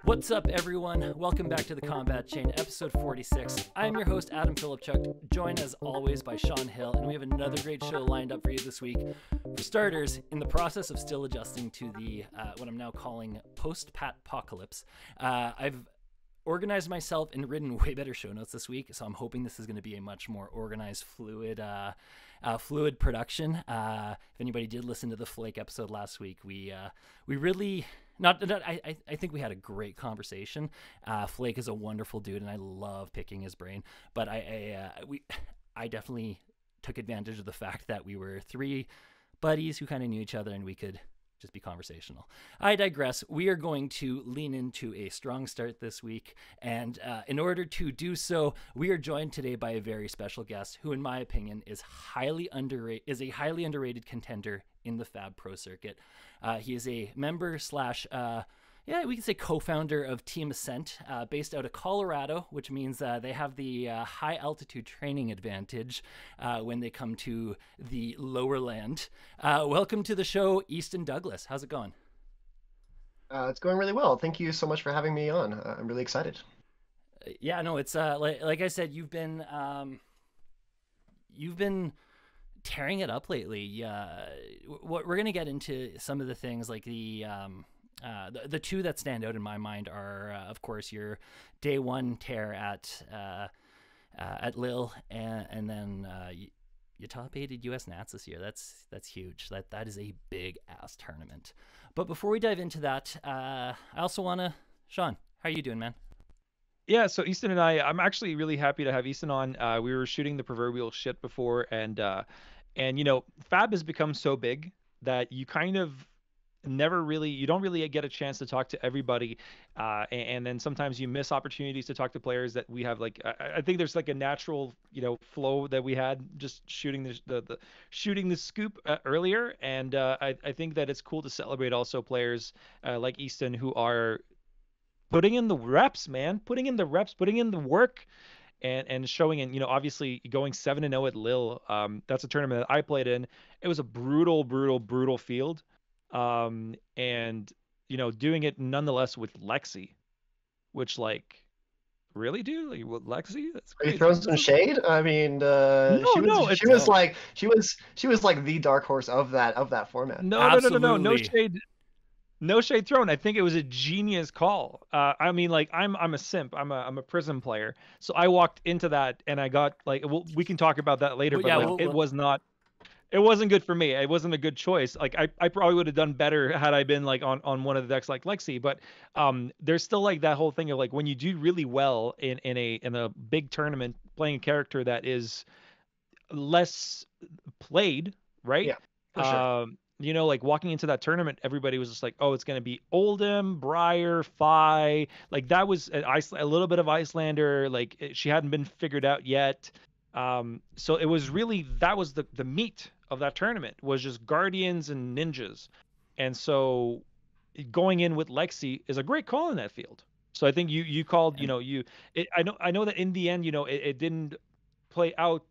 What's up, everyone? Welcome back to the Combat Chain, episode 46. I'm your host, Adam Philipchuk, joined as always by Sean Hill, and we have another great show lined up for you this week. For starters, in the process of still adjusting to the what I'm now calling post-pat-pocalypse, I've organized myself and written way better show notes this week, so I'm hoping this is going to be a much more organized, fluid production. If anybody did listen to the Flake episode last week, we really... I think we had a great conversation. Flake is a wonderful dude, and I love picking his brain. But I definitely took advantage of the fact that we were three buddies who kind of knew each other, and we could just be conversational. I digress. We are going to lean into a strong start this week, and in order to do so, we are joined today by a very special guest who, in my opinion, is a highly underrated contender in the Fab Pro circuit. He is a member slash we can say co-founder of Team Ascent, based out of Colorado, which means they have the high altitude training advantage when they come to the lower land. Welcome to the show, Easton Douglas. How's it going? It's going really well. Thank you so much for having me on. I'm really excited. Yeah, no, it's like I said, you've been tearing it up lately. What we're gonna get into some of the things like the two that stand out in my mind are, of course, your day one tear at Lille, and then you top 8 US Nats this year. That's huge. That is a big ass tournament. But before we dive into that, I also wanna, Sean, how are you doing, man? Yeah, so Easton and I'm actually really happy to have Easton on. We were shooting the proverbial shit before, and you know, Fab has become so big that you kind of you don't really get a chance to talk to everybody, and then sometimes you miss opportunities to talk to players that we have. Like I think there's like a natural, you know, flow that we had just shooting the scoop earlier, and I think that it's cool to celebrate also players like Easton who are putting in the reps, man, putting in the work, and showing. And, you know, obviously going 7-0 at Lille, that's a tournament that I played in. It was a brutal field. And, you know, doing it nonetheless with Lexi, which, like, really, dude? Like, what, Lexi? That's crazy. Are you throwing some shade? I mean, she was like the dark horse of that format. No shade thrown. I think it was a genius call. I mean, like, I'm a simp. I'm a Prism player. So I walked into that and I got, like, we can talk about that later, it wasn't good for me. It wasn't a good choice. Like, I probably would have done better had I been like on one of the decks like Lexi. But there's still like that whole thing of like when you do really well in a big tournament, playing a character that is less played, right? Yeah, for sure. You know, like walking into that tournament, everybody was just like, oh, it's going to be Oldham, Briar, Fi. Like that was a little bit of Icelander. Like she hadn't been figured out yet. So it was really, that was the meat of that tournament, was just Guardians and Ninjas. And so going in with Lexi is a great call in that field. So I think you called, you know, I know that in the end, you know, it didn't play out,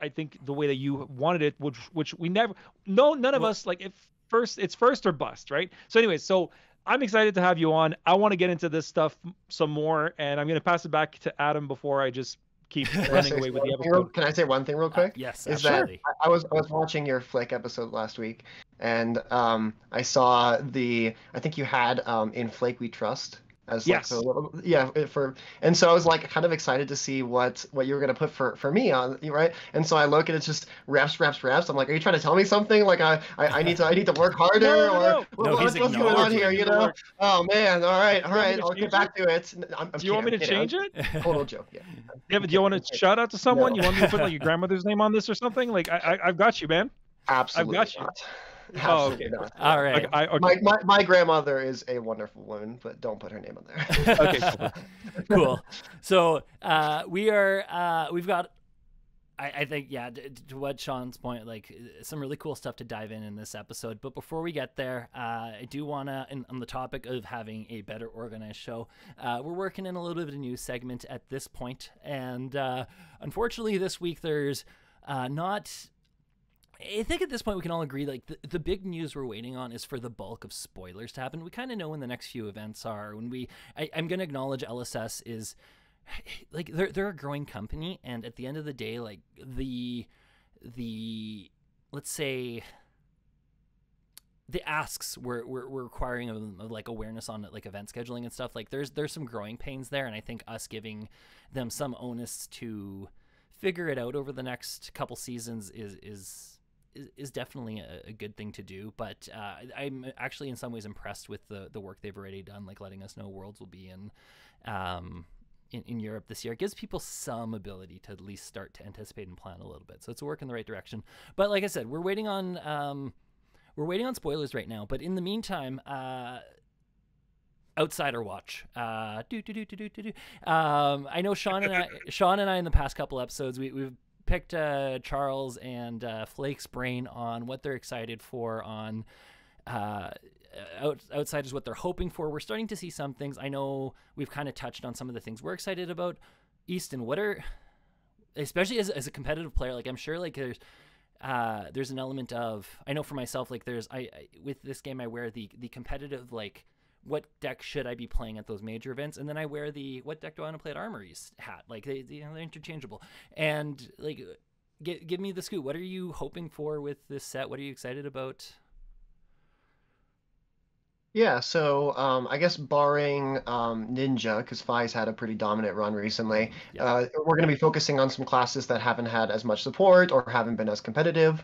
I think, the way that you wanted it, which we never, none of us, like, it's first or bust, right? So anyways, so I'm excited to have you on. I want to get into this stuff some more, and I'm going to pass it back to Adam before I just keep running away with the episode. Can I say one thing real quick? Yes, absolutely. I was watching your Flake episode last week, and I saw I think you had In Flake We Trust as yes. And so I was like kind of excited to see what you were gonna put for me on, right? And so I look and it's just reps. I'm like, are you trying to tell me something? Like I need to work harder, what's going on here? You know? Oh man, all right, I'll get back to it. Do you want me to change it? Total joke, yeah. Yeah, but do you want to shout out to someone? No. You want me to put like your grandmother's name on this or something? Like I've got you, man. Absolutely. I've got you. Oh, okay. All right. Okay. My grandmother is a wonderful woman, but don't put her name on there. Okay. Cool. So we've got I think, yeah, to what Sean's point, like some really cool stuff to dive in this episode. But before we get there, I do want to, on the topic of having a better organized show, we're working in a little bit of a new segment at this point. And unfortunately, this week there's not. I think at this point we can all agree, like the big news we're waiting on is for the bulk of spoilers to happen. We kind of know when the next few events are. I'm going to acknowledge LSS is. Like they're a growing company, and at the end of the day, like the let's say the asks we're requiring of them, of like awareness on like event scheduling and stuff, like there's some growing pains there, and I think us giving them some onus to figure it out over the next couple seasons is definitely a good thing to do. But I'm actually in some ways impressed with the work they've already done, like letting us know Worlds will be in Europe this year. It gives people some ability to at least start to anticipate and plan a little bit. So it's a work in the right direction. But like I said, we're waiting on spoilers right now. But in the meantime, Outsider Watch. I know Sean and I in the past couple episodes, we've picked Charles and Flake's brain on what they're excited for on Outsiders, what they're hoping for. We're starting to see some things. I know we've kind of touched on some of the things we're excited about. Easton, what are, especially as a competitive player, like I'm sure like there's an element of, I know for myself, like there's I with this game I wear the competitive, like what deck should I be playing at those major events, and then I wear the what deck do I want to play at Armory's hat. Like they're interchangeable. And like give me the scoop. What are you hoping for with this set? What are you excited about? Yeah, so I guess barring Ninja, because Fi's had a pretty dominant run recently, we're going to be focusing on some classes that haven't had as much support or haven't been as competitive,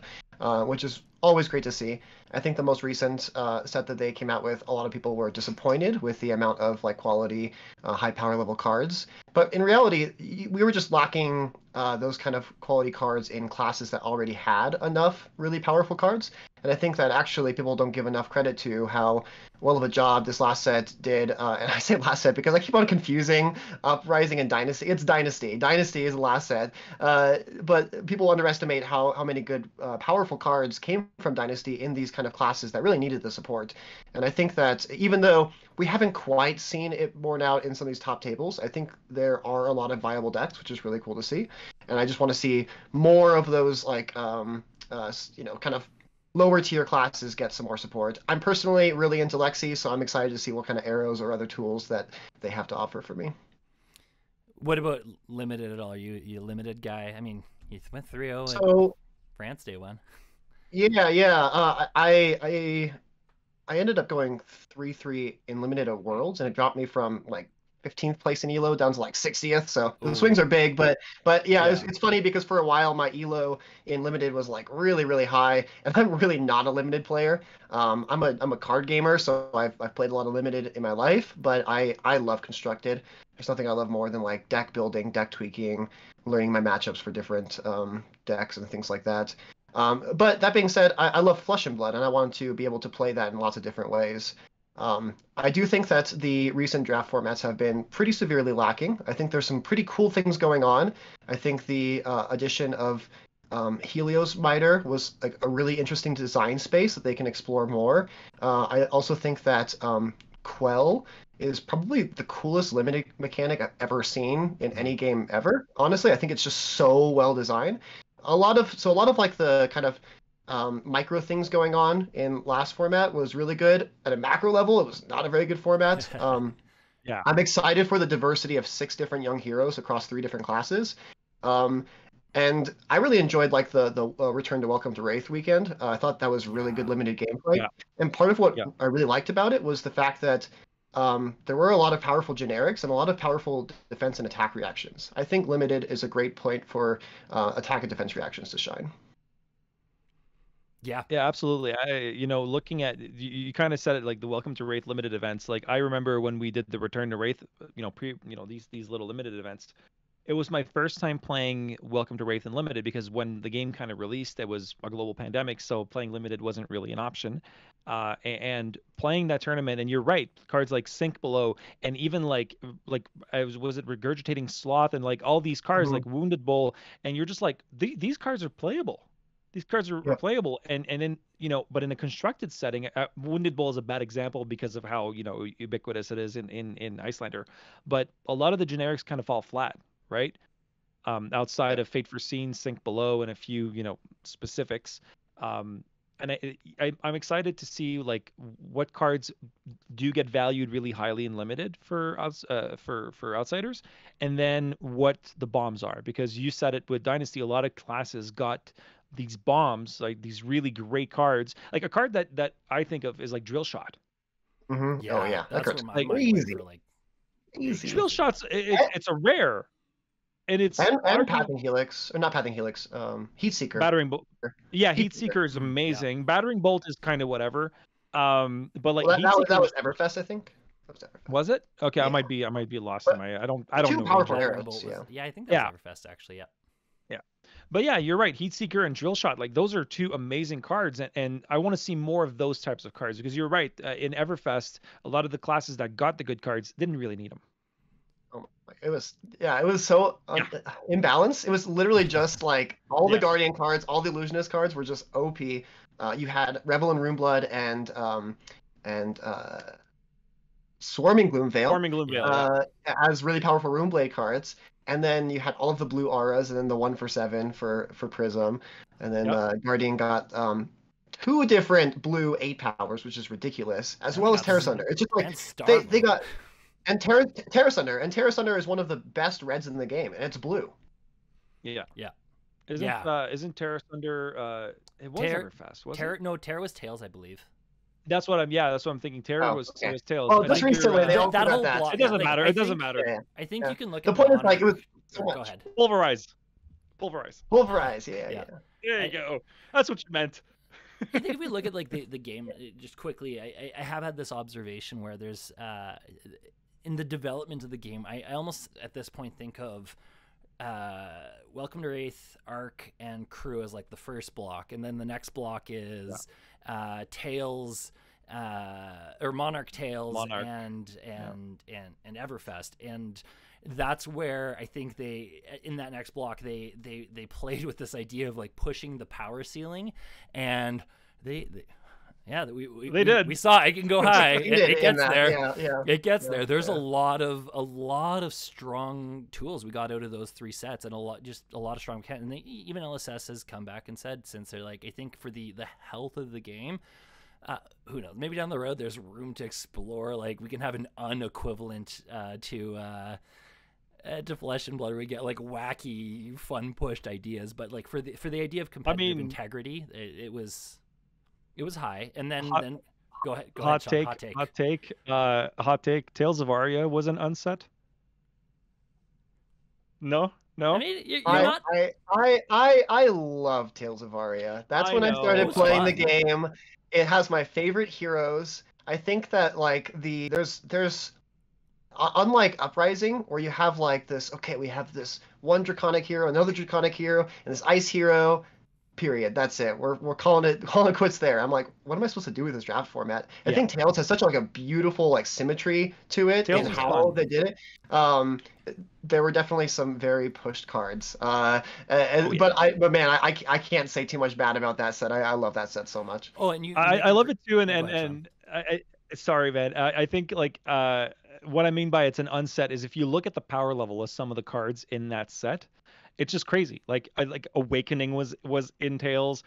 which is always great to see. I think the most recent set that they came out with, a lot of people were disappointed with the amount of like quality, high power level cards. But in reality, we were just lacking those kind of quality cards in classes that already had enough really powerful cards. And I think that actually people don't give enough credit to how well of a job this last set did. And I say last set because I keep on confusing Uprising and Dynasty. It's Dynasty. Dynasty is the last set. But people underestimate how many good powerful cards came from Dynasty in these kind of classes that really needed the support. And I think that even though we haven't quite seen it borne out in some of these top tables, I think there are a lot of viable decks, which is really cool to see. And I just want to see more of those like kind of lower tier classes get some more support. I'm personally really into Lexi, so I'm excited to see what kind of arrows or other tools that they have to offer for me. What about limited at all? Are you a limited guy? I mean, you went 3-0 so, at France Day 1. Yeah. I ended up going 3-3 in limited at Worlds, and it dropped me from like 15th place in ELO down to like 60th. So the swings are big, but yeah. It's funny because for a while my ELO in limited was like really, really high, and I'm really not a limited player. I'm a card gamer, so I've played a lot of limited in my life, but I love constructed. There's nothing I love more than like deck building, deck tweaking, learning my matchups for different decks and things like that. But that being said, I love Flesh and Blood, and I want to be able to play that in lots of different ways. I do think that the recent draft formats have been pretty severely lacking. I think there's some pretty cool things going on. I think the addition of Helios Miter was like a really interesting design space that they can explore more. I also think that Quell is probably the coolest limited mechanic I've ever seen in any game ever. Honestly, I think it's just so well designed. A lot of like the kind of micro things going on in last format was really good. At a macro level, it was not a very good format. Yeah. I'm excited for the diversity of 6 different young heroes across 3 different classes. And I really enjoyed like the Return to Welcome to Wraith weekend. I thought that was really good limited gameplay. Yeah. And part of what I really liked about it was the fact that there were a lot of powerful generics and a lot of powerful defense and attack reactions. I think limited is a great point for attack and defense reactions to shine. Yeah, absolutely. Looking at you kind of said it, like the Welcome to Wraith limited events. Like I remember when we did the Return to Wraith, these little limited events. it was my first time playing Welcome to Wraith Unlimited, because when the game kind of released, it was a global pandemic, so playing limited wasn't really an option. And playing that tournament, and you're right, cards like Sink Below, and even like was it Regurgitating Sloth, and like all these cards Mhm. like Wounded Bull, and you're just like, these cards are playable. These cards are Yeah. playable, and in, but in a constructed setting, Wounded Bull is a bad example because of how ubiquitous it is in Icelander, but a lot of the generics kind of fall flat, right? Outside of Fate Foreseen, Sink Below, and a few specifics. Um, and I'm excited to see like what cards do get valued really highly in limited for outsiders, and then what the bombs are, because you said it with Dynasty, a lot of classes got these bombs, like these really great cards. Like a card that I think of is like Drill Shot. Oh yeah, that that's card's where my like mind went easy, for like easy. Drill Shots. And, It's a rare, and it's and Pathing Helix, or not Pathing Helix, Heat Seeker. Battering Bolt. Yeah, Heat Heat Seeker is Yeah. amazing. Battering Bolt is kind of whatever. But like Well, Heat Seeker that was Everfest, I think. That was Everfest. was it? Okay, Yeah. I might be lost But in my. I don't two know powerful ranges. arrows. Bolt was, Yeah. I think that Yeah. was Everfest actually. Yeah. Yeah. But yeah, you're right. Heat Seeker and Drill Shot, like those are two amazing cards, and I want to see more of those types of cards, because you're right. In Everfest, a lot of the classes that got the good cards didn't really need them. It was so imbalanced. It was literally just like all the Yeah. Guardian cards, all the Illusionist cards were just OP. You had Revel and Runeblood and Swarming Gloomveil Forming Gloomveil. as really powerful Runeblade cards, and then you had all of the blue auras, and then the 1 for 7 for Prism, and then Yep. Guardian got 2 different blue 8 powers, which is ridiculous, as well as Terra Sunder. It's just like And they got. And Terra Sunder is one of the best reds in the game, and it's blue. Yeah. Yeah. Isn't Terra Thunder it was Everfest, wasn't it? Terra was Tails, I believe. That's what I'm thinking. Terra was Tails. Oh, I just think recently you're, they all that forgot whole that. block- It doesn't like, matter. I It doesn't think- matter. Yeah. I think Yeah. you can look The at point is, like, it was so Go much. ahead. Pulverize. Pulverize, yeah. Yeah. There you go. That's what you meant. I think if we look at like the game just quickly, I have had this observation where there's in the development of the game, I almost at this point think of Welcome to Wraith, Arc, and Crew as like the first block, and then the next block is Tails, or Monarch Tales, and Everfest, and that's where I think they in that next block they played with this idea of like pushing the power ceiling, and they did. We saw it can go high. It gets there. Yeah. It gets there. There's a lot of strong tools we got out of those 3 sets, and a lot of strong mechanics. And even LSS has come back and said, since they're like, I think for the health of the game, who knows? Maybe down the road there's room to explore. Like we can have an unequivalent to Flesh and Blood, where we get like wacky, fun pushed ideas. But like for the idea of competitive integrity, it was high. And then go ahead. Hot Sean. Hot take. Tales of Aria was an unset. No. I mean, you're I, not. I love Tales of Aria. That's when I started playing the game. It has my favorite heroes. I think that like there's unlike Uprising, where you have like this, we have this one draconic hero, another draconic hero, and this ice hero. Period. That's it. We're calling it quits there. I'm like, what am I supposed to do with this draft format? I think Tales has such like a beautiful like symmetry to it and how they did it. There were definitely some very pushed cards. But man, I can't say too much bad about that set. I love that set so much. Oh, and I love it too. And I sorry, man. I think like what I mean by it's an unset is if you look at the power level of some of the cards in that set, it's just crazy. Like Awakening was in Tails,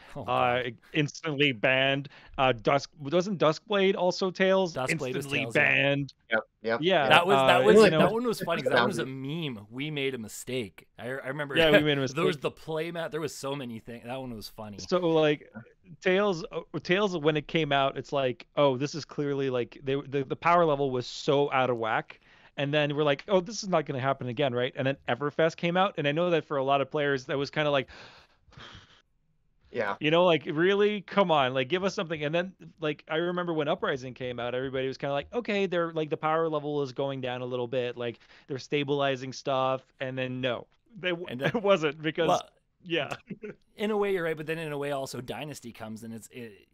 instantly banned. Wasn't Duskblade also Tails? Duskblade instantly was Tails, banned. Yep. Yeah. That one was funny because that that was a meme. We made a mistake. I remember. Yeah, we made a mistake. There was the playmat. There was so many things. That one was funny. So like Tails when it came out, it's like, oh, this is clearly like the power level was so out of whack. And then we're like, oh, this is not going to happen again, right? And then Everfest came out, and I know that for a lot of players, that was kind of like, Yeah. You know, like really, come on, like give us something. And then like I remember when Uprising came out, everybody was kind of like, okay, they're like the power level is going down a little bit, like they're stabilizing stuff, and then no, And then, it wasn't because well, yeah, in a way you're right, but then in a way also Dynasty comes, and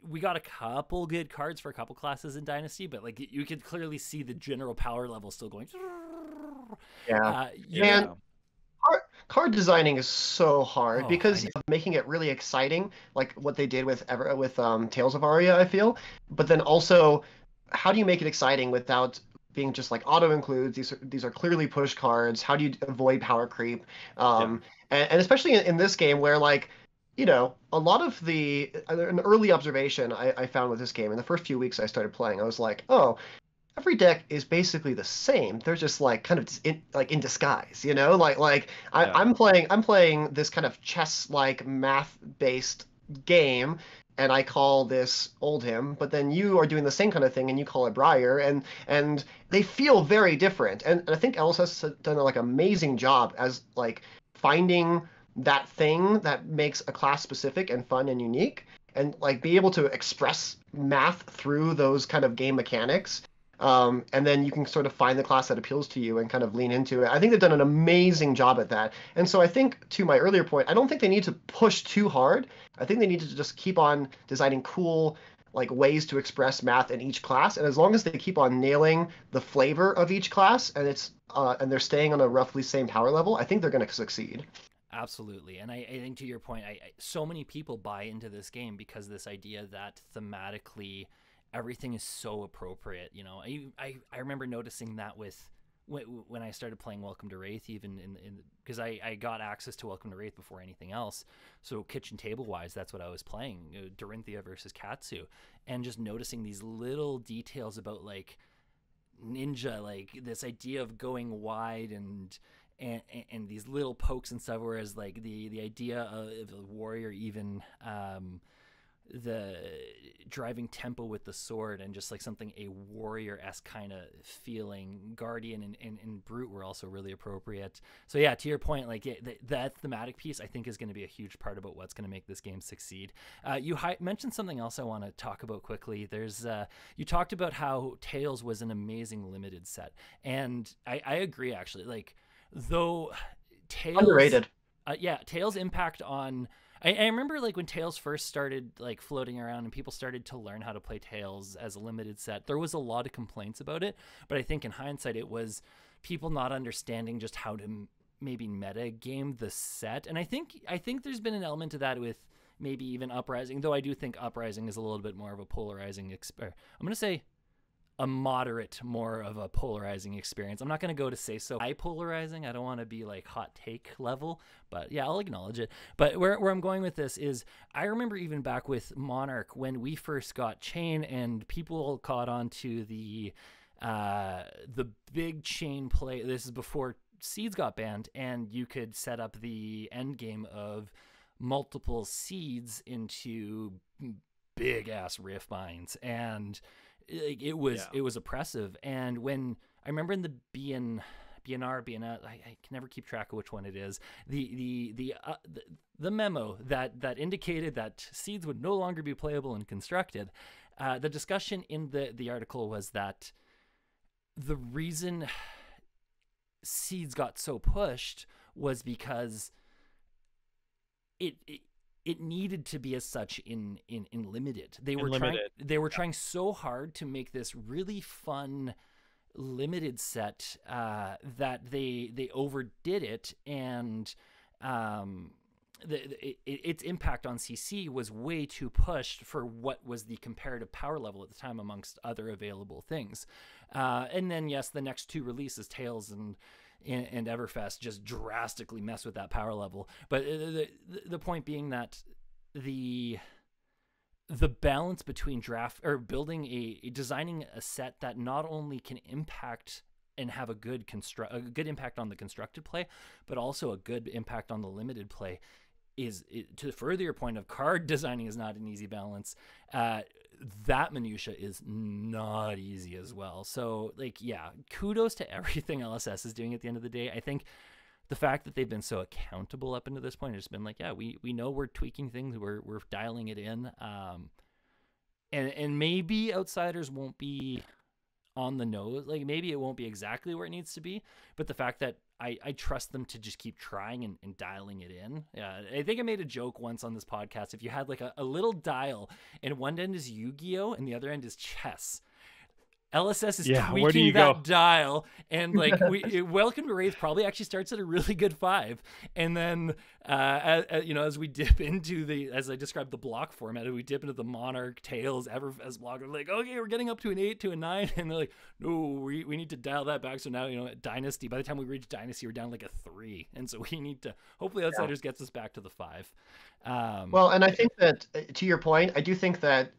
we got a couple good cards for a couple classes in Dynasty, but like you could clearly see the general power level still going. Yeah. You Man, made, card designing is so hard oh, because of making it really exciting, like what they did with Tales of Aria, I feel. But then also, how do you make it exciting without being just like auto includes? These are clearly push cards. How do you avoid power creep? yeah, And especially in this game where like, a lot of an early observation I found with this game in the first few weeks I started playing, I was like, oh, every deck is basically the same. They're just like kind of in disguise, Like yeah, I'm playing this kind of chess like math based game, and I call this Oldhim, but then you are doing the same kind of thing and you call it Briar, and they feel very different. And I think LSS has done a like amazing job as like finding that thing that makes a class specific and fun and unique, and like be able to express math through those kind of game mechanics, and then you can sort of find the class that appeals to you and kind of lean into it. I think they've done an amazing job at that. And so I think, to my earlier point, I don't think they need to push too hard. I think they need to just keep on designing cool like ways to express math in each class. And as long as they keep on nailing the flavor of each class, and they're staying on a roughly same power level, I think they're going to succeed. absolutely. And I think to your point, so many people buy into this game because this idea that thematically everything is so appropriate. I remember noticing that with when I started playing Welcome to Wraith, even in because I got access to Welcome to Wraith before anything else. So kitchen table wise, that's what I was playing, Dorinthia versus Katsu, and just noticing these little details about like ninja, like this idea of going wide and these little pokes and stuff, whereas like the idea of a warrior, even the driving tempo with the sword and just like something a warrior-esque kind of feeling. Guardian and Brute were also really appropriate. So yeah, to your point, like that thematic piece I think is going to be a huge part about what's going to make this game succeed. You mentioned something else I want to talk about quickly. You talked about how Tales was an amazing limited set, and I agree actually. Like, though Tales Underrated. yeah, Tales impact on I remember like when Tales first started like floating around and people started to learn how to play Tales as a limited set, there was a lot of complaints about it, but I think in hindsight it was people not understanding just how to maybe meta game the set. And I think there's been an element to that with maybe even Uprising, though I do think Uprising is a little bit more of a polarizing I'm going to say a moderate, more of a polarizing experience. I'm not going to go to say so high polarizing. I don't want to be like hot take level, but yeah, I'll acknowledge it. But where I'm going with this is I remember even back with Monarch when we first got Chain and people caught on to the big chain play. This is before Seeds got banned, and you could set up the end game of multiple seeds into big ass rift mines, and it was oppressive. And when I remember in the BNR, I can never keep track of which one it is, the memo that indicated that seeds would no longer be playable and constructed, the discussion in the article was that the reason seeds got so pushed was because it needed to be as such in limited. They were trying so hard to make this really fun limited set that they overdid it, and its impact on CC was way too pushed for what was the comparative power level at the time amongst other available things. And then yes, the next two releases, Tales and Everfest, just drastically mess with that power level. But the point being that the balance between designing a set that not only can impact and have a good impact on the constructed play, but also a good impact on the limited play to further your point of card designing is not an easy balance. That minutia is not easy as well. So like, yeah, kudos to everything LSS is doing at the end of the day. I think the fact that they've been so accountable up into this point has been like, yeah, we know we're tweaking things, we're dialing it in, and maybe outsiders won't be on the nose, like maybe it won't be exactly where it needs to be, but the fact that I trust them to just keep trying and dialing it in. Yeah, I think I made a joke once on this podcast. If you had like a little dial and one end is Yu-Gi-Oh and the other end is chess, LSS is tweaking that dial, and like Welcome to Wraith probably actually starts at a really good 5, and then as we dip into as I described the block format, as we dip into the Monarch, Tails, Everfest block, we're like, okay, we're getting up to an 8 to a 9, and they're like, no, we need to dial that back. So now at Dynasty, by the time we reach Dynasty, we're down like a 3, and so we need to hopefully Outsiders gets us back to the 5. Well, and I think that, to your point, I do think that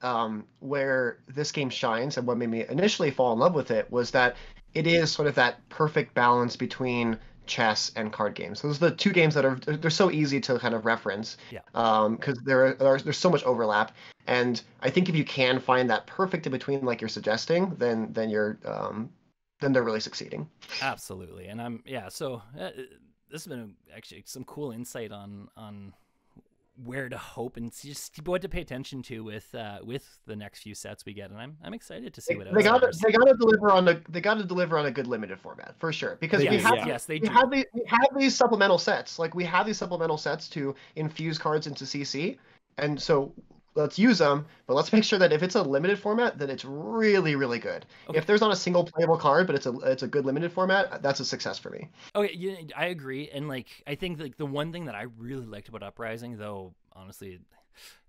where this game shines and what made me initially fall in love with it was that it is sort of that perfect balance between chess and card games. Those are the two games that they're so easy to kind of reference, because there's so much overlap. And I think if you can find that perfect in between, like you're suggesting, then they're really succeeding. Absolutely, and so this has been actually some cool insight on where to hope and just what to pay attention to with the next few sets we get, and I'm excited to see what they got to deliver on a good limited format for sure, because we have these supplemental sets, like we have these supplemental sets to infuse cards into CC, and so let's use them, but let's make sure that if it's a limited format, then it's really, really good. Okay. If there's not a single playable card, but it's a good limited format, that's a success for me. Okay, I agree, and like I think like the one thing that I really liked about Uprising, though honestly it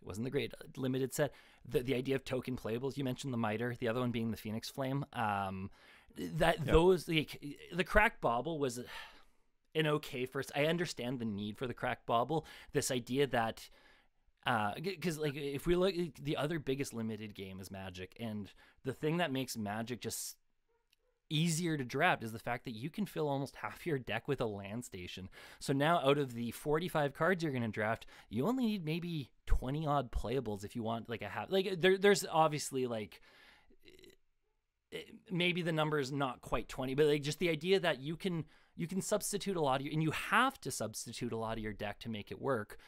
wasn't the great limited set, the idea of token playables. You mentioned the Miter, the other one being the Phoenix Flame. Those the Cracked Bauble was an okay first. I understand the need for the Cracked Bauble. This idea that because like if we look, the other biggest limited game is Magic, and the thing that makes Magic just easier to draft is the fact that you can fill almost half your deck with a land station. So now out of the 45 cards you're going to draft, you only need maybe 20 odd playables if you want like a half. Like there's obviously like maybe the number is not quite 20, but like just the idea that you can substitute a lot of and you have to substitute a lot of your deck to make it work.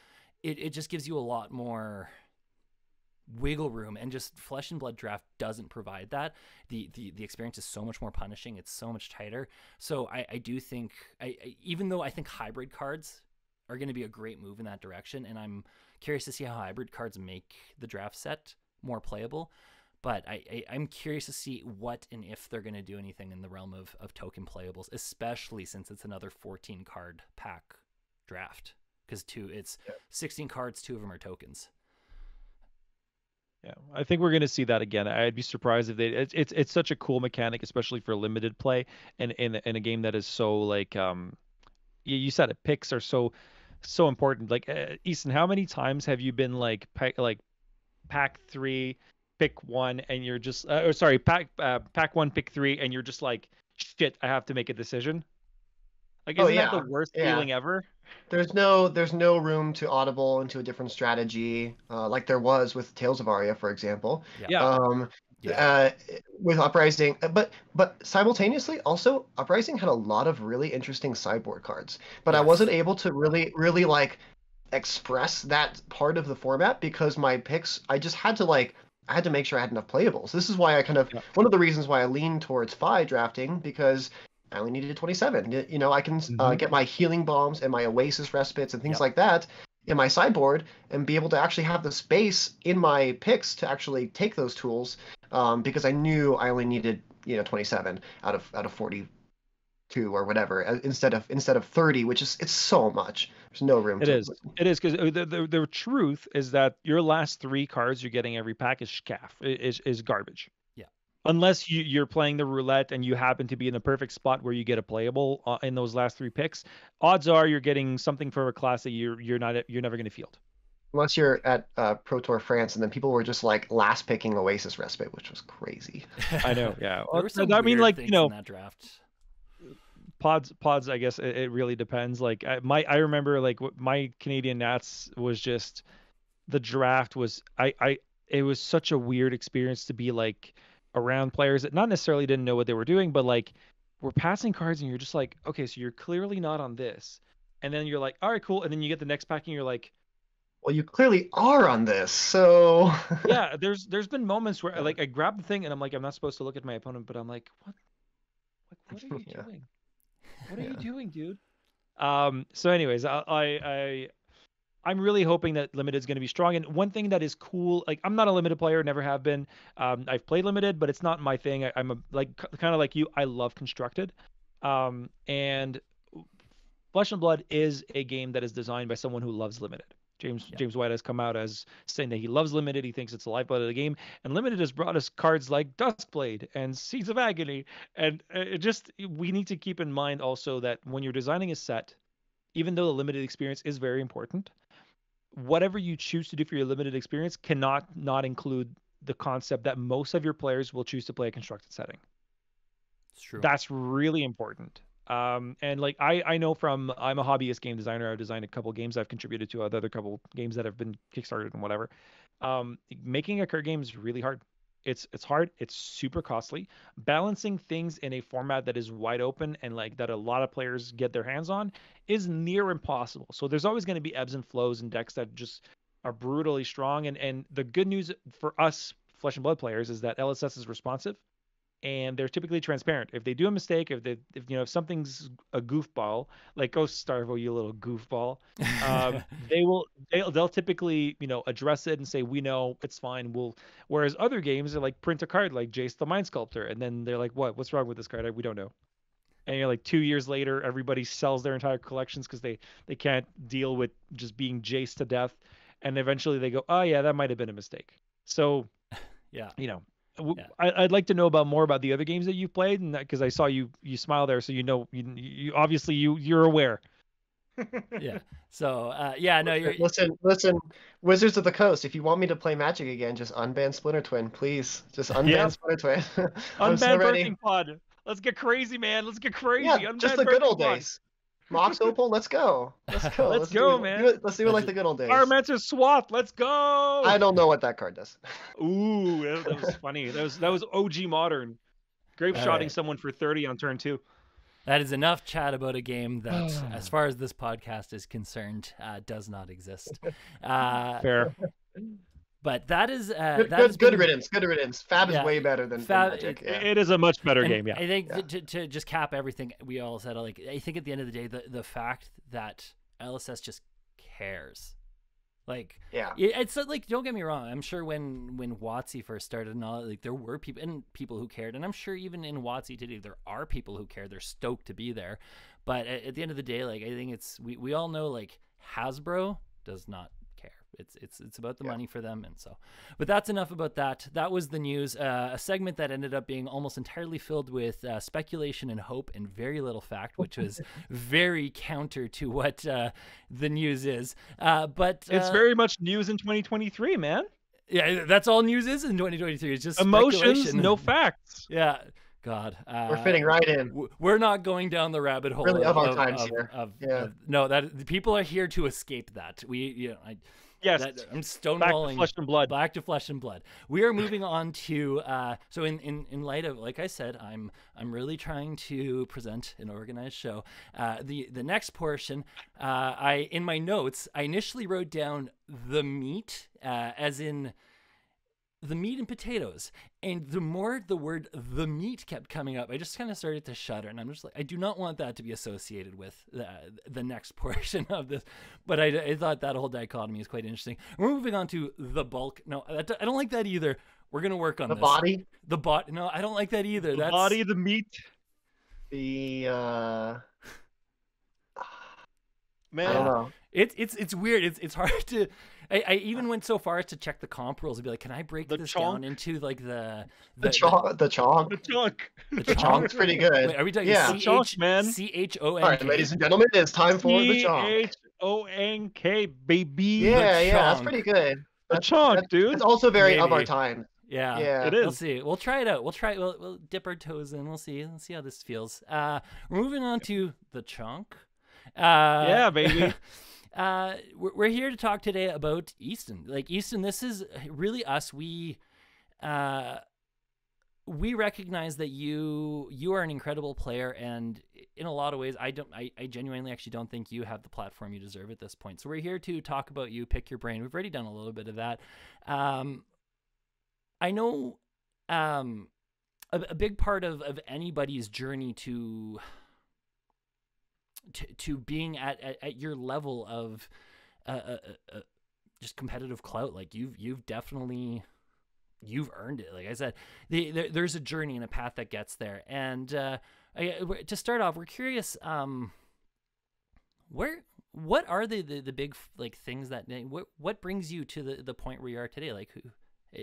It just gives you a lot more wiggle room, and just Flesh and Blood draft doesn't provide that. The experience is so much more punishing. It's so much tighter. So I do think, even though I think hybrid cards are going to be a great move in that direction, and I'm curious to see how hybrid cards make the draft set more playable, but I'm curious to see what and if they're going to do anything in the realm of token playables, especially since it's another 14 card pack draft. Because it's 16 cards, 2 of them are tokens. Yeah, I think we're going to see that again. I'd be surprised if it's such a cool mechanic, especially for limited play, and in a game that is so like you said it, picks are so important. Like Easton, how many times have you been like pack 3, pick 1, and you're just pack 1, pick 3, and you're just like, shit, I have to make a decision. Like, isn't that the worst feeling ever? There's no room to audible into a different strategy, like there was with Tales of Aria, for example. With Uprising, but simultaneously also Uprising had a lot of really interesting sideboard cards, but I wasn't able to really like express that part of the format because my picks, I had to make sure I had enough playables. This is why I one of the reasons why I lean towards Phi drafting, because I only needed 27. You know, I can get my healing bombs and my Oasis respites and things like that in my sideboard and be able to actually have the space in my picks to actually take those tools, because I knew I only needed 27 out of 42 or whatever instead of 30, which is it's so much. There's no room. It is because the truth is that your last 3 cards you're getting every pack is scaff, is garbage. Unless you're playing the roulette and you happen to be in the perfect spot where you get a playable in those last 3 picks, odds are you're getting something for a class that you're never going to field. Unless you're at Pro Tour France, and then people were just like last picking Oasis Respite, which was crazy. I know, yeah. There were some weird things in that draft. Pods. I guess it really depends. Like I remember like my Canadian Nats was just, the draft was it was such a weird experience to be like around players that not necessarily didn't know what they were doing, but like we're passing cards and you're just like, okay, so you're clearly not on this. And then you're like, all right, cool. And then you get the next pack and you're like, Well, you clearly are on this, so. yeah, there's been moments where Yeah. like I grab the thing and I'm like, I'm not supposed to look at my opponent, but I'm like, what are you Yeah. doing? What are Yeah. you doing, dude? So anyways, I'm really hoping that limited is going to be strong. And one thing that is cool, like I'm not a limited player, never have been. I've played limited, but it's not my thing. I'm a like kind of like you. I love constructed, and Flesh and Blood is a game that is designed by someone who loves limited. James White has come out as saying that he loves limited. He thinks it's the lifeblood of the game, and limited has brought us cards like Duskblade and Seeds of Agony, and we need to keep in mind also that when you're designing a set, even though the limited experience is very important, whatever you choose to do for your limited experience cannot not include the concept that most of your players will choose to play a constructed setting. It's true. That's really important. And like I know I'm a hobbyist game designer. I've designed a couple games. I've contributed to other couple games that have been kickstarted and whatever. Making a card game is really hard. It's hard. It's super costly. Balancing things in a format that is wide open and like that a lot of players get their hands on is near impossible. So there's always going to be ebbs and flows and decks that just are brutally strong. And the good news for us Flesh and Blood players is that LSS is responsive and they're typically transparent. If they do a mistake, if something's a goofball, like go Starvo, you little goofball, they'll typically address it and say we know it's fine. Whereas other games are like print a card like Jace the Mind Sculptor, and then they're like, what's wrong with this card? We don't know. And you're like 2 years later, everybody sells their entire collections because they can't deal with just being Jace to death, and eventually they go, oh yeah, that might have been a mistake. So yeah. Yeah. I'd like to know more about the other games that you've played, and because I saw you smile there, so you obviously you're aware. Yeah. So no, you're Listen, Wizards of the Coast. If you want me to play Magic again, just unban Splinter Twin, please. Just unban Splinter Twin. I'm so Unban ready. Birthing Pod. Let's get crazy, man. Let's get crazy. Yeah, Unban just the good Birthing old Pod. days. Mox Opal, let's go. Let's go. Let's do go, it. man. Let's do it like the good old days. Armentor Swath. Let's go. I don't know what that card does. Ooh, that was funny. That was OG modern. Grape All shotting right. someone for 30 on turn 2. That is enough chat about a game that, as far as this podcast is concerned, does not exist. Fair. But that is good riddance. Good riddance. Fab is way better than Magic. It is a much better game. Yeah. I think to just cap everything we all said, like I think at the end of the day, the fact that LSS just cares. Like, it's like, don't get me wrong. I'm sure when WotC first started and all, like there were people who cared, and I'm sure even in WotC today there are people who care. They're stoked to be there, but at the end of the day, like I think we all know like Hasbro does not care. It's about the money for them, and so. But that's enough about that. That was the news. A segment that ended up being almost entirely filled with speculation and hope and very little fact, which was very counter to what the news is. But it's very much news in 2023, man. Yeah, that's all news is in 2023. It's just emotions, no facts. Yeah. God, we're fitting right in. We're not going down the rabbit hole. Really of our times here. No, that people are here to escape that. Yes, I'm stonewalling. Flesh and Blood. Back to Flesh and Blood. We are moving on to so in light of, like I said, I'm really trying to present an organized show. The next portion, in my notes, I initially wrote down the meat, as in the meat and potatoes, and the more the word the meat kept coming up, I just kind of started to shudder, and I'm just like, I do not want that to be associated with the next portion of this, but I thought that whole dichotomy is quite interesting. We're moving on to the bulk. No, I don't like that either. We're going to work on the this. Body? The body. No, I don't like that either. The body, the meat. The, man, I don't know. It's weird. It's hard to. I even went so far as to check the comp rules and be like, can I break this down into like the chonk? The chonk. The chonk's pretty good. Wait, are we talking chonk, man? CHONK? All right, ladies and gentlemen, it's time for the chonk. CHONK, baby. Yeah, that's pretty good. The chonk, dude. It's also very of our time. Yeah, it is. We'll is. see. We'll try it out. We'll dip our toes in. We'll see how this feels. We're moving on to the chonk. Yeah, baby. We're here to talk today about Easton. Like Easton, this is really us. We we recognize that you are an incredible player, and in a lot of ways, I genuinely actually don't think you have the platform you deserve at this point. So we're here to talk about you, pick your brain. We've already done a little bit of that. I know a big part of anybody's journey to being at your level of just competitive clout, like you've definitely earned it. Like I said, there's a journey and a path that gets there. And to start off, we're curious, what are the big like things that what brings you to the point where you are today? Like, who,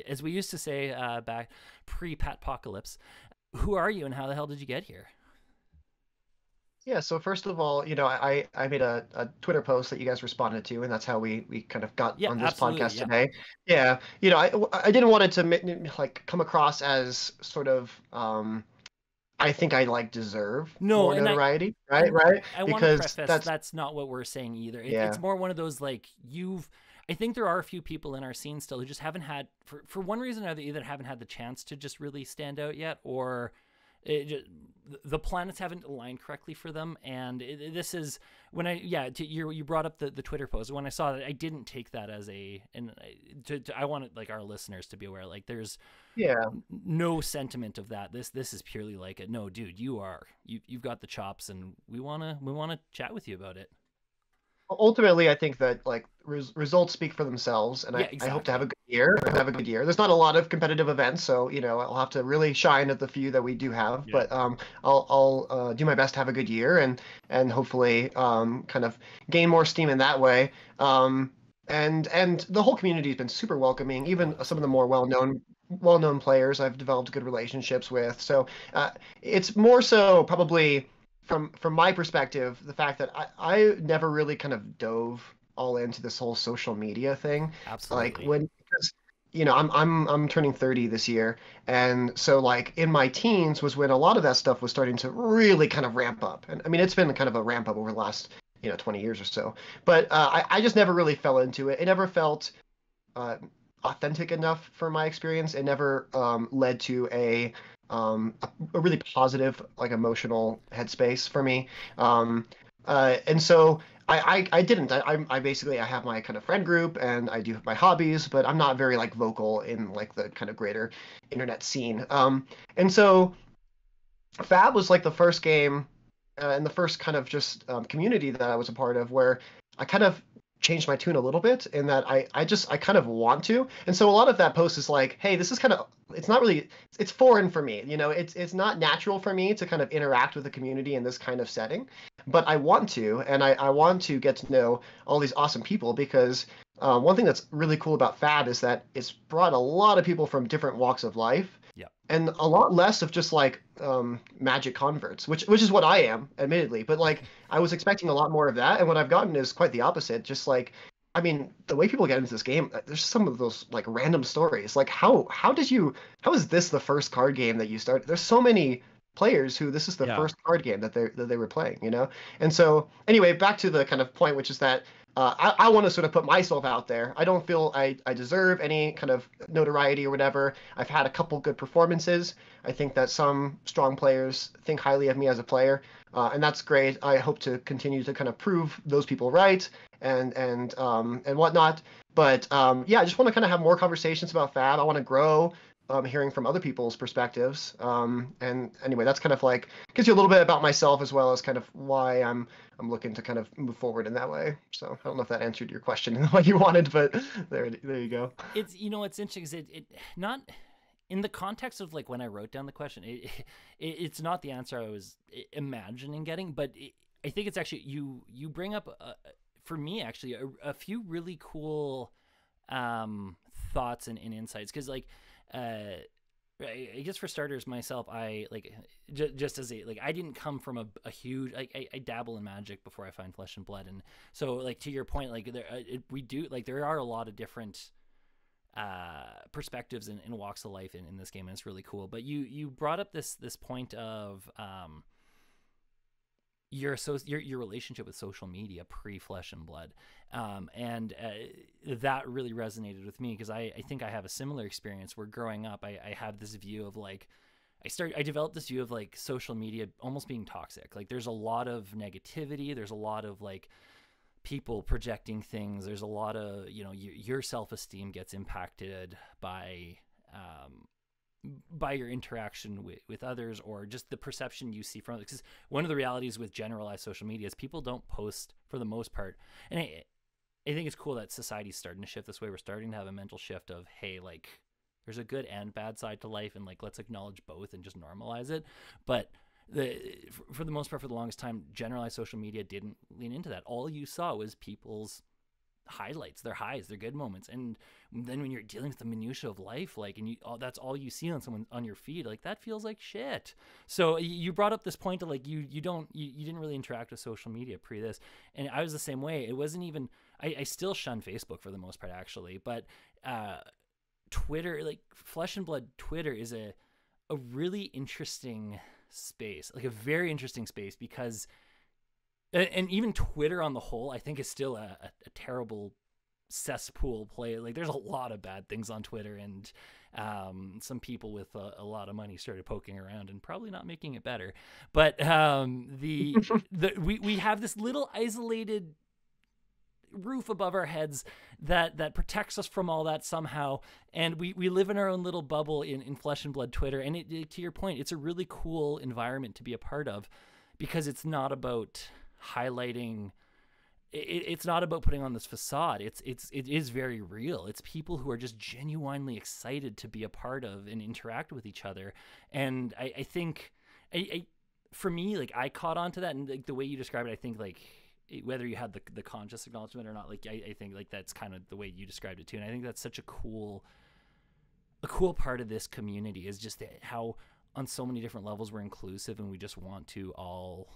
as we used to say back pre-Patpocalypse, who are you and how the hell did you get here? Yeah, so first of all, I made a Twitter post that you guys responded to, and that's how we kind of got Yeah, on this absolutely. podcast Yeah. today. Yeah, I didn't want it to like come across as sort of I think I like deserve No, more and notoriety, and right? I want to Because preface that's not what we're saying either. It's yeah. more one of those like I think there are a few people in our scene still who just haven't had, for one reason or the other, either haven't had the chance to just really stand out yet, or the planets haven't aligned correctly for them. And this is when you brought up the Twitter post. When I saw that, I didn't take that as I wanted like our listeners to be aware, like there's Yeah. no sentiment of that. This is purely like no, dude, you've got the chops, and we wanna chat with you about it. Ultimately, I think that like results speak for themselves, and Yeah, I hope to have a exactly. good year. There's not a lot of competitive events, so I'll have to really shine at the few that we do have. Yeah. But I'll do my best to have a good year, and hopefully kind of gain more steam in that way. And the whole community has been super welcoming. Even some of the more well-known players I've developed good relationships with. So it's more so probably from my perspective, the fact that I never really kind of dove all into this whole social media thing. Like Absolutely. because I'm turning 30 this year, and so like in my teens was when a lot of that stuff was starting to really kind of ramp up. And I mean it's been kind of a ramp up over the last 20 years or so. But I just never really fell into it. It never felt uh, authentic enough for my experience. It never led to a really positive, like emotional headspace for me. And so I didn't. I basically I have my kind of friend group and I do my hobbies, but I'm not very like vocal in like the kind of greater internet scene. And so Fab was like the first game and the first kind of just community that I was a part of where I kind of changed my tune a little bit in that I kind of want to. And so a lot of that post is like, hey, this is kind of it's not really it's foreign for me. It's not natural for me to kind of interact with the community in this kind of setting. But I want to, and I want to get to know all these awesome people because one thing that's really cool about Fab is that it's brought a lot of people from different walks of life Yeah. and a lot less of just like magic converts, which is what I am, admittedly. But like I was expecting a lot more of that, and what I've gotten is quite the opposite. Just like, I mean, the way people get into this game, there's some of those like random stories. Like how is this the first card game that you started? There's so many players who this is the Yeah. first card game that they were playing. And so anyway, back to the kind of point, which is that I want to sort of put myself out there. I don't feel I deserve any kind of notoriety or whatever. I've had a couple good performances. I think that some strong players think highly of me as a player, and that's great. I hope to continue to kind of prove those people right and whatnot. But yeah, I just want to kind of have more conversations about Fab. I want to grow. Hearing from other people's perspectives. And anyway, that's kind of like gives you a little bit about myself as well as kind of why I'm looking to kind of move forward in that way. So I don't know if that answered your question in the way you wanted, but there you go. It's it's interesting because it not in the context of like when I wrote down the question, it's not the answer I was imagining getting, but I think it's actually you bring up for me actually a few really cool thoughts and insights because like I guess for starters myself I like just as a like I didn't come from a huge like I dabble in magic before I find Flesh and Blood, and so like to your point like we do like there are a lot of different perspectives and walks of life in this game, and it's really cool. But you brought up this point of your relationship with social media pre Flesh and Blood, and that really resonated with me because I think I have a similar experience where growing up I have this view of like I developed this view of like social media almost being toxic. Like there's a lot of negativity. There's a lot of like people projecting things. There's a lot of, your self-esteem gets impacted by your interaction with others, or just the perception you see from it. Because one of the realities with generalized social media is people don't post for the most part. And I think it's cool that society's starting to shift this way. We're starting to have a mental shift of, hey, like there's a good and bad side to life, and like let's acknowledge both and just normalize it. But for the most part, for the longest time, generalized social media didn't lean into that. All you saw was people's highlights, their highs, their good moments. And then when you're dealing with the minutia of life, like, and that's all you see on your feed, like that feels like shit. So you brought up this point of like you didn't really interact with social media pre this, and I was the same way. It wasn't even I still shun Facebook for the most part, actually, but Twitter, like Flesh and Blood Twitter, is a really interesting space, like a very interesting space, because and even Twitter on the whole, I think, is still a terrible cesspool play. Like there's a lot of bad things on Twitter, and some people with a lot of money started poking around and probably not making it better. But we have this little isolated roof above our heads that protects us from all that somehow, and we live in our own little bubble in Flesh and Blood Twitter. And to your point, it's a really cool environment to be a part of, because it's not about highlighting, it's not about putting on this facade. It is very real. It's people who are just genuinely excited to be a part of and interact with each other. And I think for me, like I caught on to that, and like the way you describe it, I think like whether you had the conscious acknowledgement or not, like I think like that's kind of the way you described it too. And I think that's such a cool part of this community, is just how on so many different levels we're inclusive, and we just want to all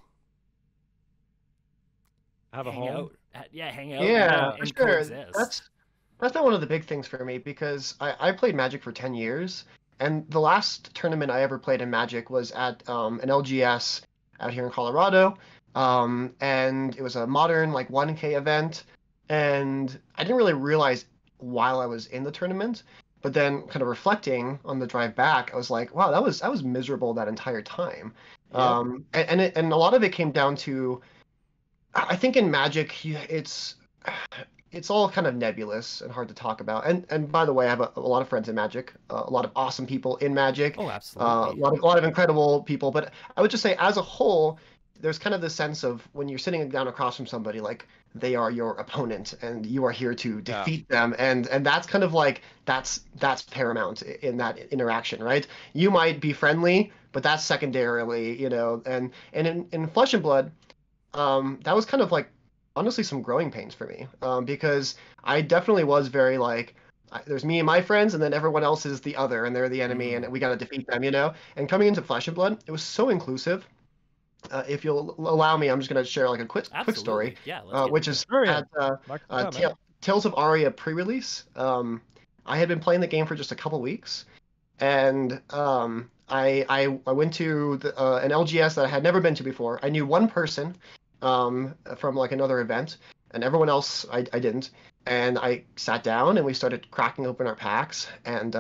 have a home. Hang out. Yeah, and for sure. coexist. That's not one of the big things for me, because I played Magic for 10 years, and the last tournament I ever played in Magic was at an LGS out here in Colorado. And it was a modern like 1K event, and I didn't really realize while I was in the tournament, but then kind of reflecting on the drive back, I was like, wow, I was miserable that entire time. Yep. And a lot of it came down to, I think in Magic, it's all kind of nebulous and hard to talk about. And by the way, I have a lot of friends in Magic, a lot of awesome people in Magic, Oh, absolutely. a lot of incredible people. But I would just say, as a whole, there's kind of this sense of when you're sitting down across from somebody, like they are your opponent and you are here to defeat them, and that's kind of like that's paramount in that interaction, right? You might be friendly, but that's secondarily, and in Flesh and Blood, that was kind of like honestly some growing pains for me, because I definitely was very like, there's me and my friends, and then everyone else is the other, and they're the enemy, and we got to defeat them, And coming into Flesh and Blood, it was so inclusive. If you'll allow me, I'm just going to share like a quick story, Yeah, let's get which into is it. at Tales of Aria pre-release. I had been playing the game for just a couple weeks, and I went to an LGS that I had never been to before. I knew one person from like another event, and everyone else I didn't. And I sat down and we started cracking open our packs, and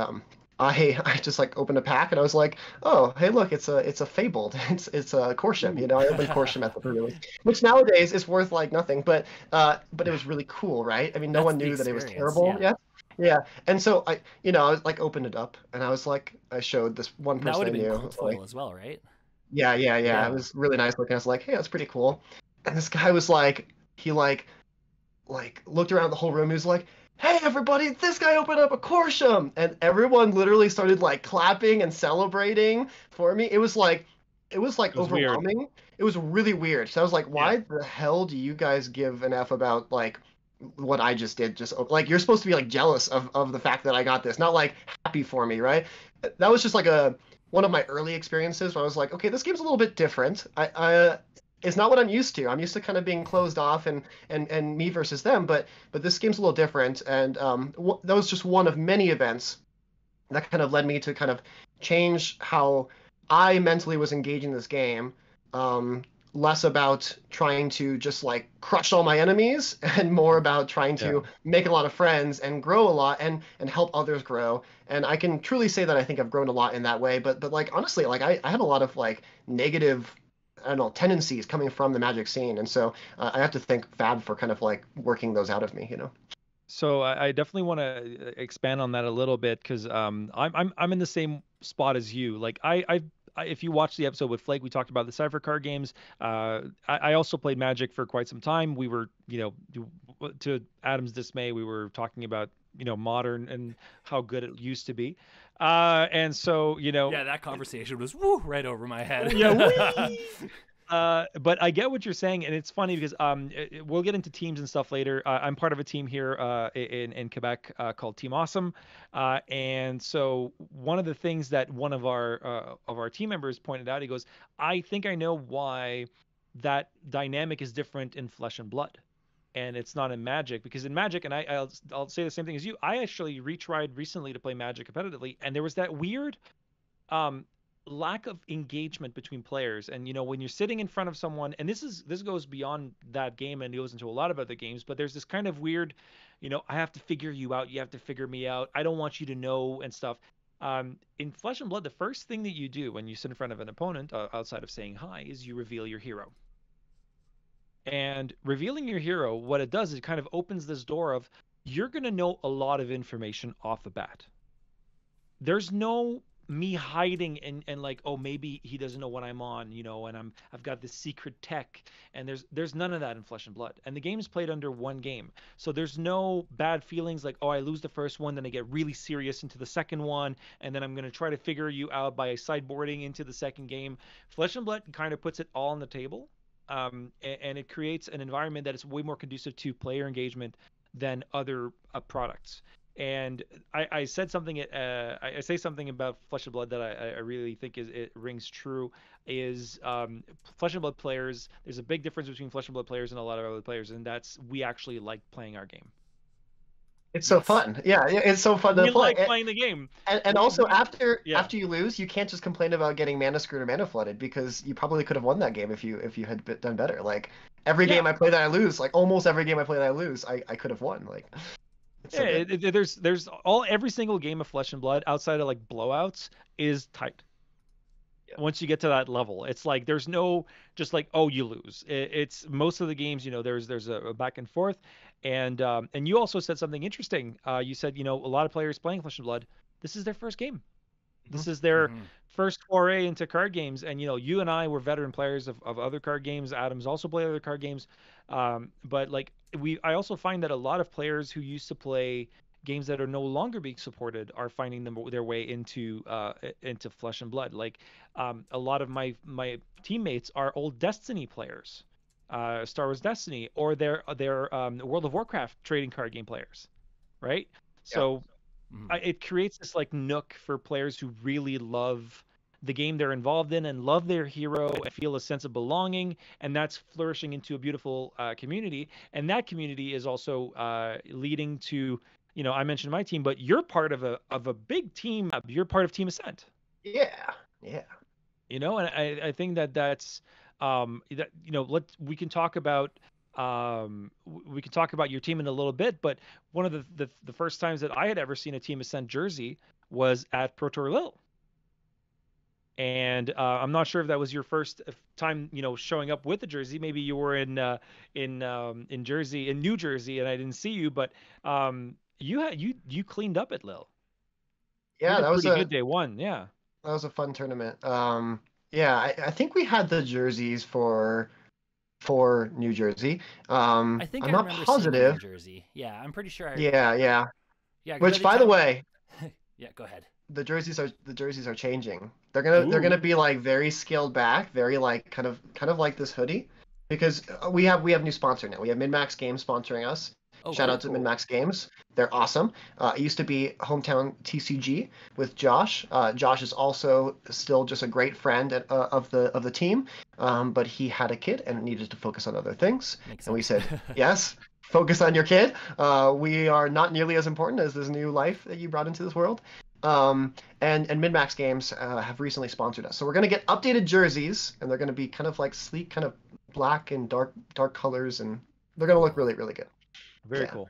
I just like opened a pack and I was like, oh, hey, look, it's a Fabled. It's a Corsham, I opened Corsham at the pre-release, which nowadays is worth like nothing, but it was really cool, right? I mean, no one knew that it was terrible yet. Yeah. And so I was like opened it up and I was like, I showed this one That person would I have been knew. cool as well, right? Yeah. Yeah. It was really nice looking. I was like, hey, that's pretty cool. And this guy was like, he like looked around the whole room. He was like, hey everybody, this guy opened up a Corsham, and everyone literally started like clapping and celebrating for me. It was overwhelming. Weird. It was really weird. So I was like, why the hell do you guys give an F about like what I just did? Just like, you're supposed to be like jealous of the fact that I got this, not like happy for me, right? That was just like one of my early experiences where I was like, okay, this game's a little bit different. It's not what I'm used to. I'm used to kind of being closed off and me versus them, but this game's a little different. And that was just one of many events that kind of led me to kind of change how I mentally was engaging this game. less about trying to just like crush all my enemies and more about trying to make a lot of friends and grow a lot and help others grow. And I can truly say that I think I've grown a lot in that way. But like honestly, like I had a lot of like negative, I don't know, tendencies coming from the Magic scene, and so I have to thank Fab for kind of like working those out of me, you know. So I definitely want to expand on that a little bit because I'm in the same spot as you. Like if you watch the episode with Flake, we talked about the Cypher card games. I also played Magic for quite some time. We were, to Adam's dismay, we were talking about modern and how good it used to be. And so yeah, that conversation was right over my head. Yeah. But I get what you're saying, and it's funny because we'll get into teams and stuff later. I'm part of a team here in Quebec called Team Awesome, and so one of the things that one of our team members pointed out, he goes, "I think I know why that dynamic is different in Flesh and Blood, and it's not in Magic, because in Magic, and I'll say the same thing as you. I actually retried recently to play Magic competitively, and there was that weird." Lack of engagement between players, and when you're sitting in front of someone, and this goes beyond that game and goes into a lot of other games, but there's this kind of weird, I have to figure you out, you have to figure me out, I don't want you to know, and stuff. In Flesh and Blood, the first thing that you do when you sit in front of an opponent, outside of saying hi, is you reveal your hero. And revealing your hero, what it does is it kind of opens this door of, you're going to know a lot of information off the bat. There's no me hiding and like, oh, maybe he doesn't know what I'm on, and I've got this secret tech, and there's none of that in Flesh and Blood. And the game's played under one game, so there's no bad feelings like, oh, I lose the first one, then I get really serious into the second one, and then I'm going to try to figure you out by sideboarding into the second game. Flesh and Blood kind of puts it all on the table, and it creates an environment that is way more conducive to player engagement than other products. And I said something. I say something about Flesh and Blood that I really think it rings true. Is Flesh and Blood players? There's a big difference between Flesh and Blood players and a lot of other players, and that's we actually like playing our game. It's so fun. Yeah, it's so fun to We play. like playing the game. And also after you lose, you can't just complain about getting mana screwed or mana flooded, because you probably could have won that game if you had done better. Like every game I play that I lose, like almost every game I play that I lose, I could have won. Like. So there's every single game of Flesh and Blood outside of like blowouts is tight. Yeah. Once you get to that level, it's like there's no just like, oh, you lose. It's most of the games, there's a back and forth, and you also said something interesting. You said a lot of players playing Flesh and Blood, this is their first game. This is their first foray into card games, and you and I were veteran players of other card games. Adam's also played other card games, but like I also find that a lot of players who used to play games that are no longer being supported are finding their way into Flesh and Blood. Like a lot of my teammates are old Destiny players, Star Wars Destiny, or they're World of Warcraft trading card game players, right? Yeah. So. It creates this like nook for players who really love the game they're involved in and love their hero and feel a sense of belonging, and that's flourishing into a beautiful community. And that community is also leading to, I mentioned my team, but you're part of a big team. You're part of Team Ascent. Yeah. And I think that's we can talk about. We can talk about your team in a little bit, but one of the first times that I had ever seen a Team Ascent jersey was at Pro Tour Lille, and I'm not sure if that was your first time, showing up with a jersey. Maybe you were in New Jersey, and I didn't see you, but you cleaned up at Lille. Yeah, that was a good day one. Yeah, that was a fun tournament. I think we had the jerseys for New Jersey. I think I'm not positive. New Jersey. Yeah, I'm pretty sure. Yeah. Which, by the way, yeah, go ahead. The jerseys are changing. They're gonna be like very scaled back, very like kind of like this hoodie, because we have new sponsor now. We have MinMax Games sponsoring us. Shout out to MinMax Games. They're awesome. It used to be Hometown TCG with Josh. Josh is also still just a great friend of the team, but he had a kid and needed to focus on other things. And we said, yes, focus on your kid. We are not nearly as important as this new life that you brought into this world. And MinMax Games have recently sponsored us. So we're going to get updated jerseys, and they're going to be kind of like sleek, kind of black and dark colors, and they're gonna look really really good. Very Yeah. cool.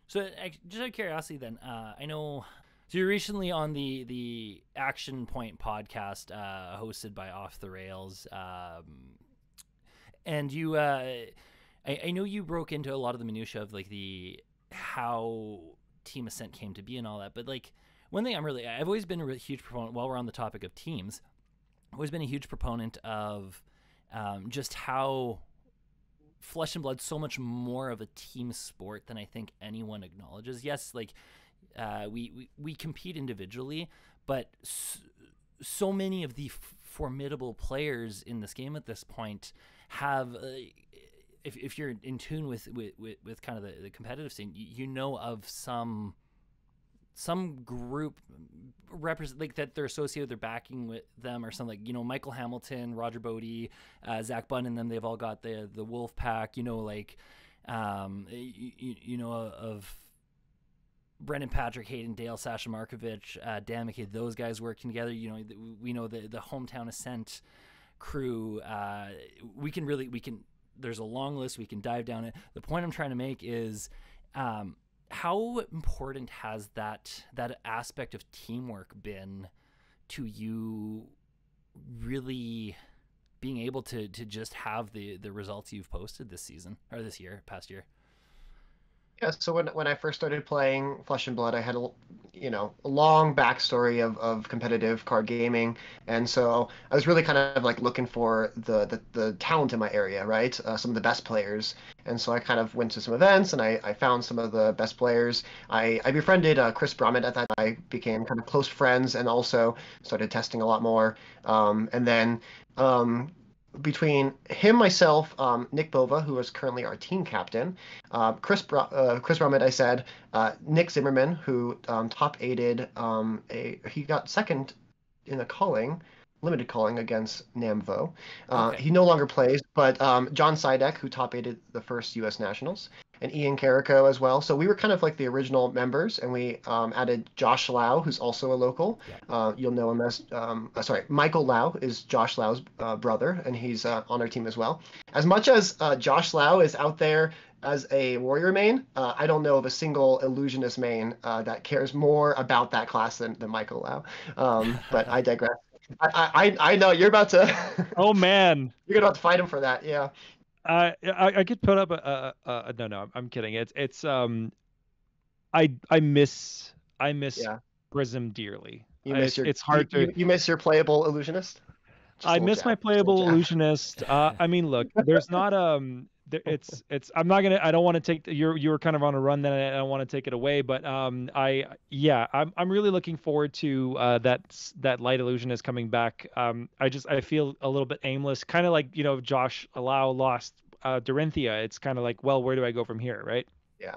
So, just out of curiosity, then, I know. So you're recently on the Action Point podcast, hosted by Off the Rails, and you. I know you broke into a lot of the minutia of like the how Team Ascent came to be and all that, but like one thing I've always been a really huge proponent. While we're on the topic of teams, I've always been a huge proponent of just how Flesh and Blood's so much more of a team sport than I think anyone acknowledges. Yes, like we compete individually, but so many of the formidable players in this game at this point have. If you're in tune with kind of the competitive scene, you know of some group represent like that they're associated, they're backing with them or something, like Michael Hamilton, Roger Bodie, Zach Bunn, and them, they've all got the Wolf Pack, like of Brendan Patrick, Hayden Dale, Sasha Markovich, Dan McKay, those guys working together. We know the Hometown Ascent crew. We can there's a long list, we can dive down it. The point I'm trying to make is how important has that aspect of teamwork been to you, really being able to just have the results you've posted this season or this past year? Yeah, so when I first started playing Flesh and Blood, I had a long backstory of competitive card gaming, and so I was really kind of like looking for the talent in my area, right? Some of the best players, and so I kind of went to some events and I found some of the best players. I befriended Chris Brummett at that time. I became kind of close friends and also started testing a lot more, and then. Between him, myself, Nick Bova, who is currently our team captain, Chris Brummett, I said, Nick Zimmerman, who top aided he got second in a limited calling against Namvo. Okay. He no longer plays, but John Sidek, who top aided the first U.S. Nationals, and Ian Carrico as well. So we were kind of like the original members, and we added Josh Lau, who's also a local. Yeah. You'll know him as, Michael Lau is Josh Lau's brother, and he's on our team as well. As much as Josh Lau is out there as a warrior main, I don't know of a single illusionist main that cares more about that class than Michael Lau. But I digress. I know you're about to. Oh man. You're about to fight him for that, yeah. I could put up no, I'm kidding. I miss Yeah. Prism dearly. It's hard to. You miss your playable illusionist. Just a I little miss jab. my Just a little playable jab. illusionist. I mean, look, there's not I'm not gonna. I don't want to take. You were kind of on a run, then I don't want to take it away. But I'm really looking forward to that light illusionist coming back. I feel a little bit aimless, kind of like Josh Lau lost Dorinthia. It's kind of like, well, where do I go from here, right? Yeah.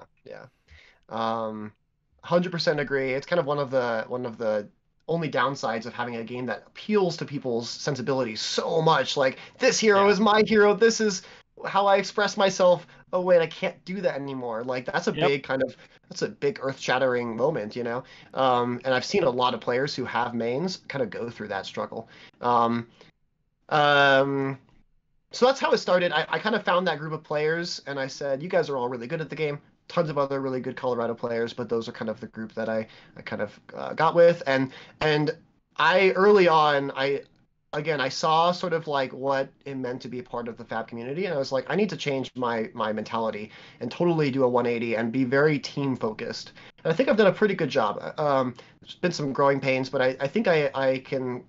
100% agree. It's kind of one of the only downsides of having a game that appeals to people's sensibilities so much. Like, this hero is my hero. This is how I express myself. Oh wait, I can't do that anymore. Like, that's a big earth-shattering moment, And I've seen a lot of players who have mains kind of go through that struggle. So that's how it started. I kind of found that group of players, and I said, you guys are all really good at the game. Tons of other really good Colorado players, but those are kind of the group that I kind of got with. And I early on, I saw sort of like what it meant to be a part of the Fab community, and I was like, I need to change my mentality and totally do a 180 and be very team focused. And I think I've done a pretty good job. There's been some growing pains, but I think I can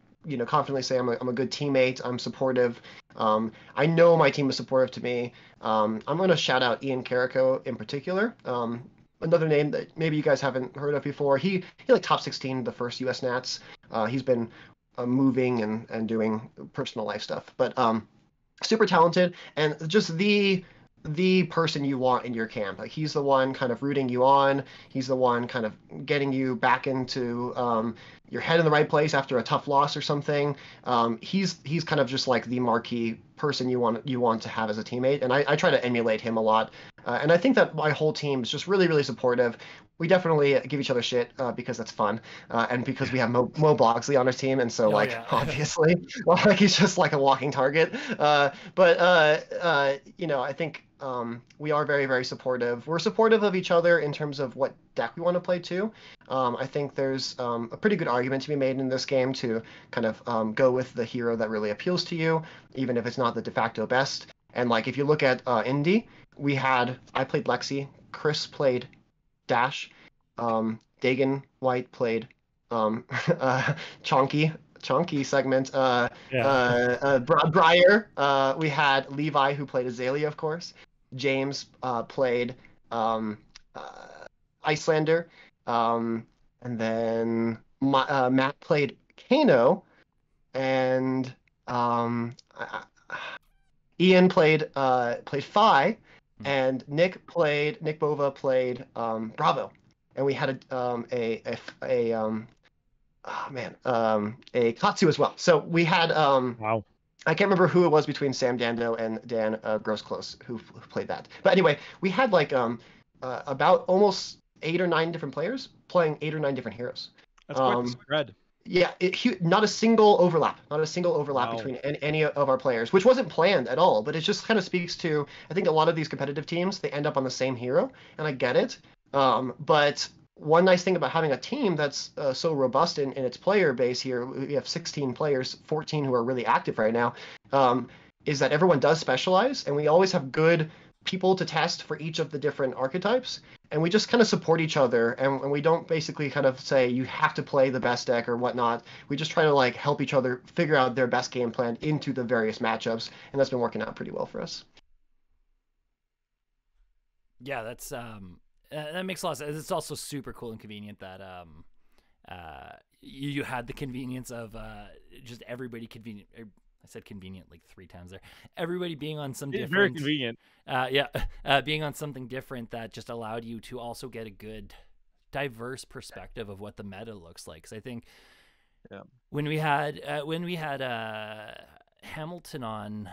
confidently say I'm a good teammate. I'm supportive. I know my team is supportive to me. I'm going to shout out Ian Carrico in particular. Another name that maybe you guys haven't heard of before. He like top 16 the first US Nats. He's been moving and doing personal life stuff, but super talented and just the person you want in your camp. Like, he's the one kind of rooting you on. He's the one kind of getting you back into your head in the right place after a tough loss or something. He's kind of just like the marquee person you want to have as a teammate, and I try to emulate him a lot. And I think that my whole team is just really, really supportive. We definitely give each other shit because that's fun, and because we have Mo Bloxley on our team, and so Oh like yeah. obviously, like he's just like a walking target. But I think we are very, very supportive. We're supportive of each other in terms of what deck we want to play too. I think there's a pretty good argument to be made in this game to kind of go with the hero that really appeals to you, even if it's not the de facto best. And like if you look at Indy, I played Lexi, Chris played Dash, Dagan White played Chonky segment, Briar. We had Levi who played Azalea, of course. James played um, uh, Icelander, and then Matt played Kano, and Ian played Fi, and Nick Bova played Bravo, and we had a Katsu as well. So we had Wow. I can't remember who it was between Sam Dando and Dan Grossclose who played that. But anyway, we had like about almost 8 or 9 different players playing 8 or 9 different heroes. That's quite the spread. Yeah, not a single overlap, Wow. between any of our players, which wasn't planned at all. But it just kind of speaks to, I think a lot of these competitive teams, they end up on the same hero, and I get it. But one nice thing about having a team that's so robust in its player base here, we have 16 players, 14 who are really active right now, is that everyone does specialize, and we always have good people to test for each of the different archetypes, and we just kind of support each other, and we don't basically kind of say you have to play the best deck or whatnot. We just try to like help each other figure out their best game plan into the various matchups, and that's been working out pretty well for us. Yeah, that's that makes a lot of sense. It's also super cool and convenient that you had the convenience of just everybody convenient. I said convenient like 3 times there. Everybody being on some different. Very convenient. Being on something different that just allowed you to also get a good, diverse perspective of what the meta looks like. Because I think when we had Hamilton on,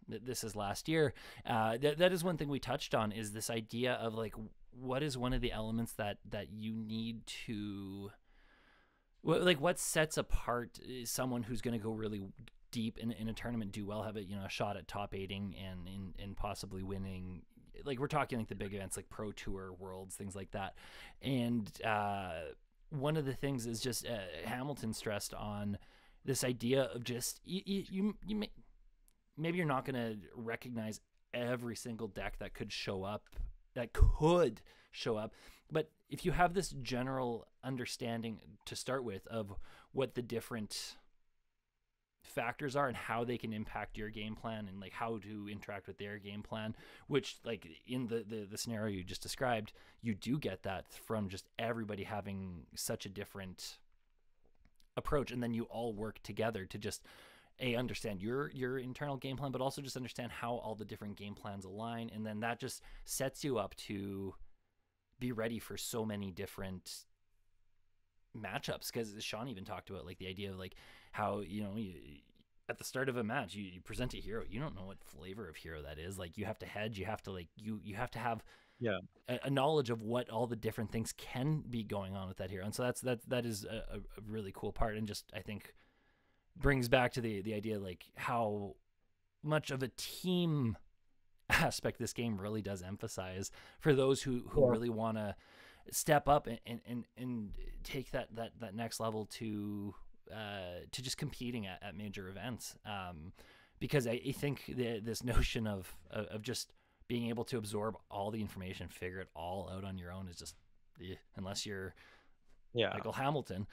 this is last year. That is one thing we touched on, is this idea of like what is one of the elements that you need to. Like what sets apart someone who's going to go really deep in a tournament, do well, have a shot at top 8ing and possibly winning. Like we're talking like the big events like Pro Tour, Worlds, things like that. And one of the things is just Hamilton stressed on this idea of just maybe you're not going to recognize every single deck that could show up, but if you have this general understanding to start with of what the different factors are and how they can impact your game plan and like how to interact with their game plan, which like in the scenario you just described, you do get that from just everybody having such a different approach, and then you all work together to just understand your internal game plan, but also just understand how all the different game plans align, and then that just sets you up to be ready for so many different matchups. Because Sean even talked about like the idea of like how at the start of a match you present a hero, you don't know what flavor of hero that is. Like you have to hedge, you have to like you have to have a knowledge of what all the different things can be going on with that hero. And so that is a really cool part, and just I think brings back to the idea like how much of a team aspect this game really does emphasize for those who really want to step up and take that next level to just competing at major events. Because I think this notion of just being able to absorb all the information, figure it all out on your own is just, unless you're Michael Hamilton.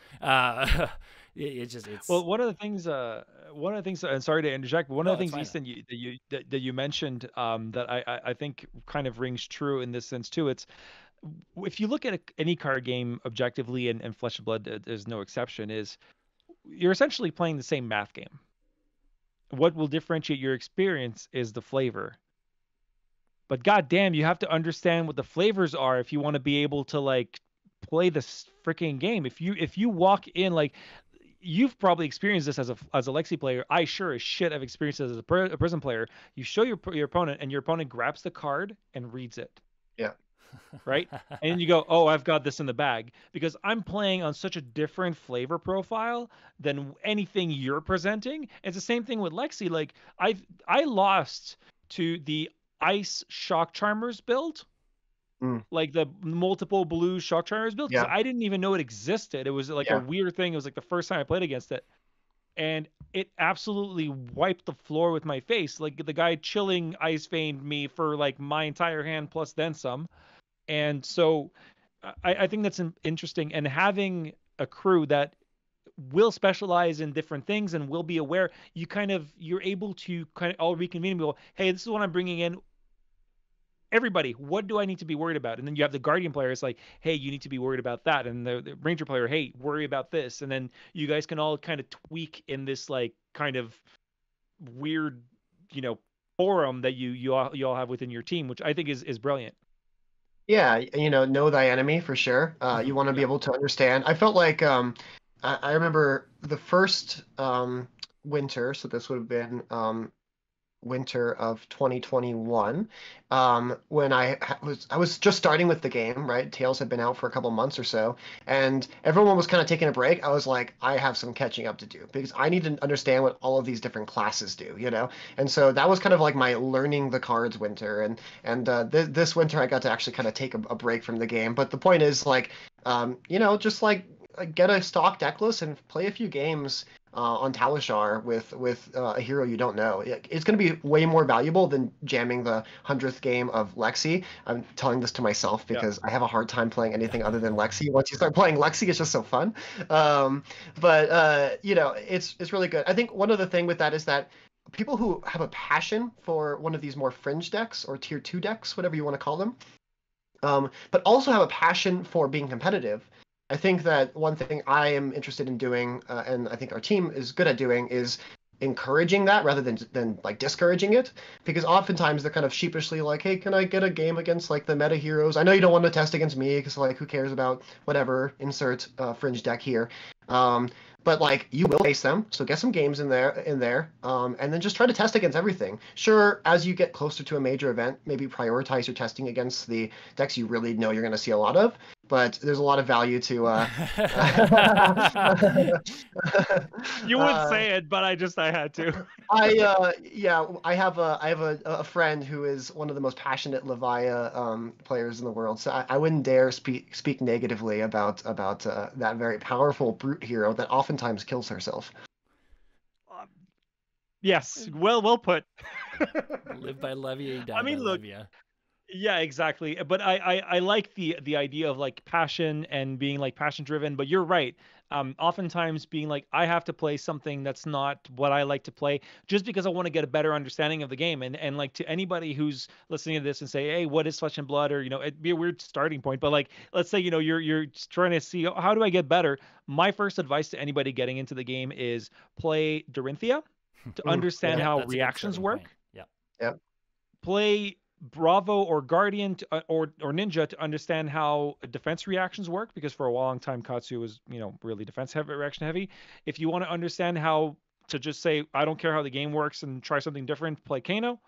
It's well, one of the things, and sorry to interject, but one of the things, Easton, that you mentioned, that I think kind of rings true in this sense too. It's if you look at any card game objectively, and Flesh and Blood is no exception, is you're essentially playing the same math game. What will differentiate your experience is the flavor. But goddamn, you have to understand what the flavors are if you want to be able to like play this freaking game. If you walk in like you've probably experienced this as a Lexi player. I sure as shit have experienced this as a Prism player. You show your opponent, and your opponent grabs the card and reads it. Yeah. Right? And then you go, oh, I've got this in the bag because I'm playing on such a different flavor profile than anything you're presenting. It's the same thing with Lexi. Like I lost to the Ice Shock Charmers build, like the multiple blue Shock Charmers build, because Yeah. I didn't even know it existed. It was like a weird thing. It was like the first time I played against it. And it absolutely wiped the floor with my face. Like the guy chilling ice veined me for like my entire hand plus then some. And so I think that's interesting. And having a crew that will specialize in different things and will be aware, you're able to kind of all reconvene and go, hey, this is what I'm bringing in. Everybody, what do I need to be worried about? And then you have the Guardian player. It's like, hey, you need to be worried about that. And the Ranger player, hey, worry about this. And then you guys can all kind of tweak in this like kind of weird, forum that you all have within your team, which I think is brilliant. Yeah, know thy enemy for sure. You want to be able to understand. I felt like I remember the first winter, so this would have been winter of 2021, when I was just starting with the game, right? Tales had been out for a couple months or so, and everyone was kind of taking a break. I was like, I have some catching up to do because I need to understand what all of these different classes do, And so that was kind of like my learning the cards winter, and this winter I got to actually kind of take a break from the game. But the point is like, just like get a stock deck list and play a few games on Talishar with a hero you don't know. It's going to be way more valuable than jamming the 100th game of Lexi. I'm telling this to myself because I have a hard time playing anything other than Lexi. Once you start playing Lexi, it's just so fun. But it's really good. I think one other thing with that is that people who have a passion for one of these more fringe decks or tier 2 decks, whatever you want to call them, but also have a passion for being competitive. I think that one thing I am interested in doing, and I think our team is good at doing, is encouraging that rather than like discouraging it, because oftentimes they're kind of sheepishly like, hey, can I get a game against like the meta heroes? I know you don't want to test against me because like who cares about whatever, insert fringe deck here. But like you will face them, so get some games in there, and then just try to test against everything. Sure, as you get closer to a major event, maybe prioritize your testing against the decks you really know you're going to see a lot of. But there's a lot of value to. You would say it, but I had to. I have a friend who is one of the most passionate Levia players in the world, so I wouldn't dare speak negatively about that very powerful brute hero that oftentimes kills herself. Yes, well put. Live by Levia, die by Levia. Yeah, exactly. But I like the idea of like passion and being like passion driven. But you're right. Oftentimes being like, I have to play something that's not what I like to play just because I want to get a better understanding of the game. And like to anybody who's listening to this and say, hey, what is Flesh and Blood? Or, it'd be a weird starting point. But like, let's say, you're trying to see how do I get better? My first advice to anybody getting into the game is play Dorinthia to understand how reactions work. Yeah. Play Bravo or Guardian or Ninja to understand how defense reactions work, because for a long time Katsu was really defense heavy, reaction heavy. If you want to understand how to just say I don't care how the game works and try something different, play Kano.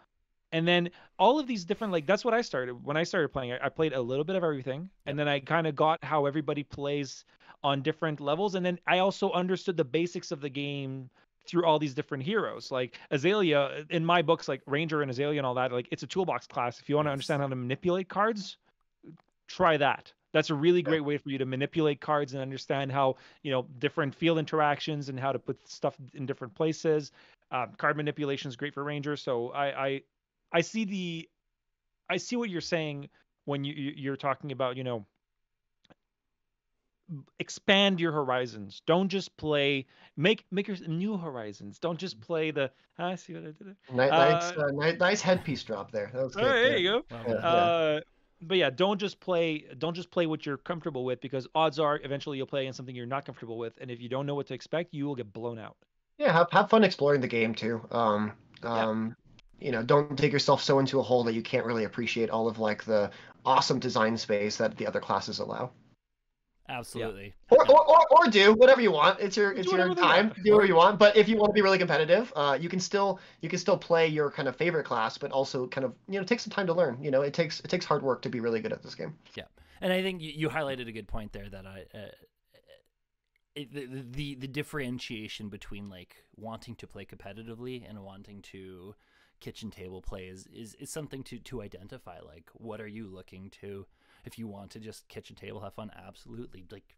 And then all of these different, like that's what I started when I started playing. I played a little bit of everything, and then I kind of got how everybody plays on different levels, and then I also understood the basics of the game through all these different heroes. Like Azalea, in my books, like Ranger and Azalea and all that, like it's a toolbox class. If you want to understand how to manipulate cards, try that. That's a really great way for you to manipulate cards and understand how, different field interactions and how to put stuff in different places. Card manipulation is great for Ranger. So I see what you're saying when you're talking about, expand your horizons. Don't just play. Make your new horizons. Don't just play the. I see what I did there. Nice headpiece drop there. That was good. There you go. Yeah. But yeah, don't just play what you're comfortable with, because odds are eventually you'll play in something you're not comfortable with, and if you don't know what to expect, you will get blown out. Yeah, have fun exploring the game too. Don't dig yourself so into a hole that you can't really appreciate all of like the awesome design space that the other classes allow. Absolutely. Or do whatever you want. It's your time. Yeah. Do whatever you want. But if you want to be really competitive, you can still play your kind of favorite class, but also kind of take some time to learn. It takes hard work to be really good at this game. Yeah, and I think you highlighted a good point there that the differentiation between like wanting to play competitively and wanting to kitchen table play is something to identify. Like, what are you looking to? If you want to just kitchen table have fun, absolutely, like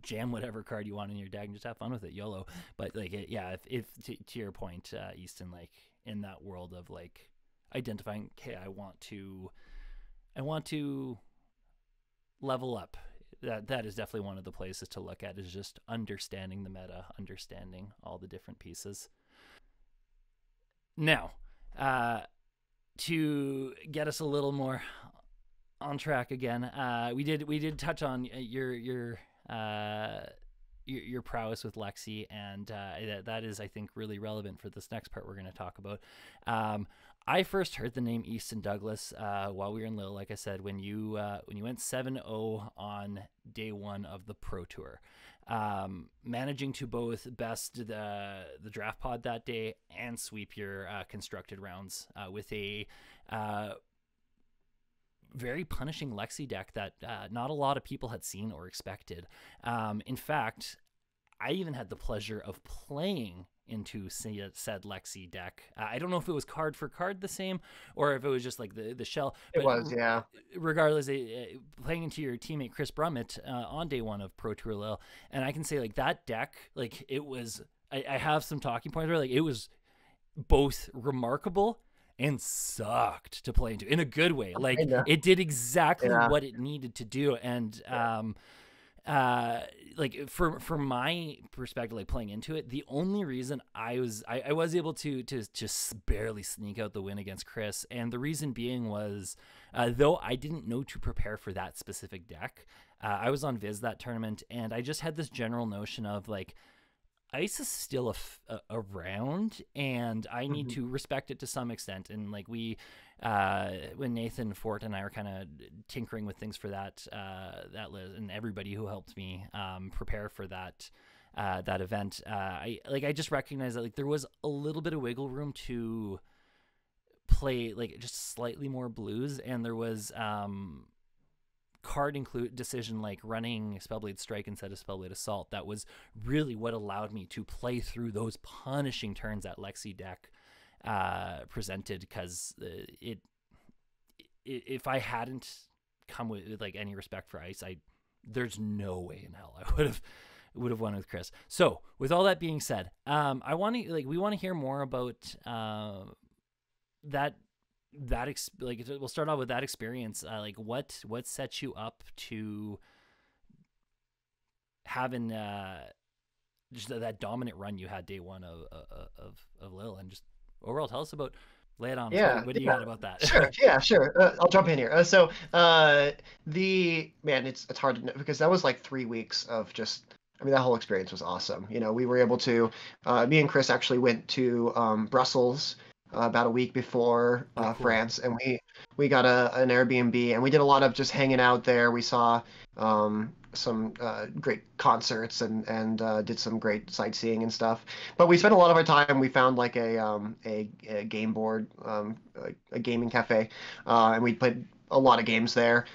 jam whatever card you want in your deck and just have fun with it, YOLO. But like, if to your point, Easton, like in that world of like identifying, okay, I want to level up. That is definitely one of the places to look at, is just understanding the meta, understanding all the different pieces. Now, to get us a little more on track again, we did touch on your prowess with Lexi, and that is, I think, really relevant for this next part we're going to talk about. I first heard the name Easton Douglas while we were in Lille, like I said, when you went 7-0 on day one of the Pro Tour, managing to both best the draft pod that day and sweep your constructed rounds with a very punishing Lexi deck that not a lot of people had seen or expected. In fact, I even had the pleasure of playing into said Lexi deck. I don't know if it was card for card the same, or if it was just like the shell. It was, yeah. Regardless, playing into your teammate Chris Brummett on day one of Pro Tour Lille, and I can say like that deck, like it was. I have some talking points where like it was both remarkable and sucked to play into in a good way. Like it did exactly what it needed to do, and like from my perspective, like playing into it, the only reason I was able to just barely sneak out the win against Chris, and the reason being was though I didn't know to prepare for that specific deck, I was on Viz that tournament, and I just had this general notion of like, ice is still around, and I need to respect it to some extent. And like when Nathan Fort and I were kind of tinkering with things for that list, and everybody who helped me prepare for that event, I just recognized that like there was a little bit of wiggle room to play like just slightly more blues, and there was card include decision like running Spellblade Strike instead of Spellblade Assault. That was really what allowed me to play through those punishing turns that Lexi deck presented, because if I hadn't come with like any respect for ice, there's no way in hell I would have won with Chris. So with all that being said, we want to hear more about we'll start off with that experience. Like what set you up to having just that dominant run you had day one of Lille, and just overall tell us about, lay it on. Yeah, what do you got about that? Sure. I'll jump in here. It's hard to know, because that was like 3 weeks of just, I mean, that whole experience was awesome. We were able to, me and Chris actually went to Brussels about a week before cool. France, and we got an Airbnb, and we did a lot of just hanging out there. We saw some great concerts and did some great sightseeing and stuff. But we spent a lot of our time. We found like a game board, a gaming cafe, and we played a lot of games there.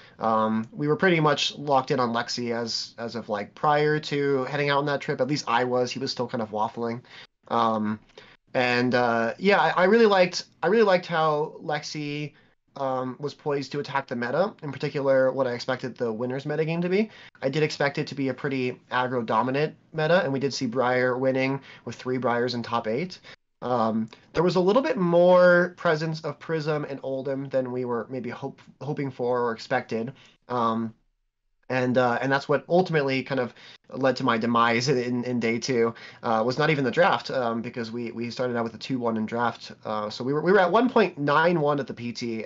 We were pretty much locked in on Lexi as of like prior to heading out on that trip. At least I was. He was still kind of waffling. I really liked how Lexi was poised to attack the meta, in particular what I expected the winner's meta game to be. I did expect it to be a pretty aggro dominant meta, and we did see Briar winning with 3 Briars in top 8. There was a little bit more presence of Prism and Oldhim than we were maybe hoping for or expected. And that's what ultimately kind of led to my demise in day 2. Was not even the draft, because we started out with a 2-1 in draft. So we were at 1.91 at the PT,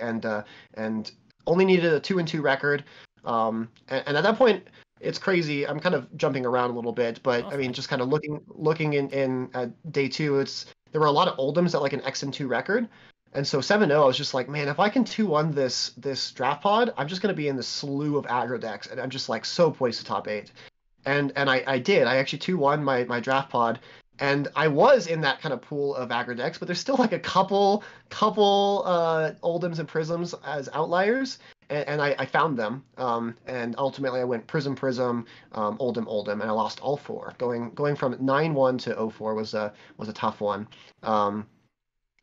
and only needed a 2-2 record. And at that point, it's crazy. I'm kind of jumping around a little bit, but I mean, just kind of looking in at day 2, there were a lot of Oldhims at like an X and 2 record. And so 7-0, I was just like, man, if I can 2-1 this draft pod, I'm just gonna be in this slew of aggro decks, and I'm just like so poised to top 8. And I did. I actually 2-1 my draft pod, and I was in that kind of pool of aggro decks, but there's still like a couple Oldhams and Prisms as outliers, and I found them. And ultimately I went Prism, Oldham, and I lost all four. Going from 9-1 to 0-4 was a tough one. Um,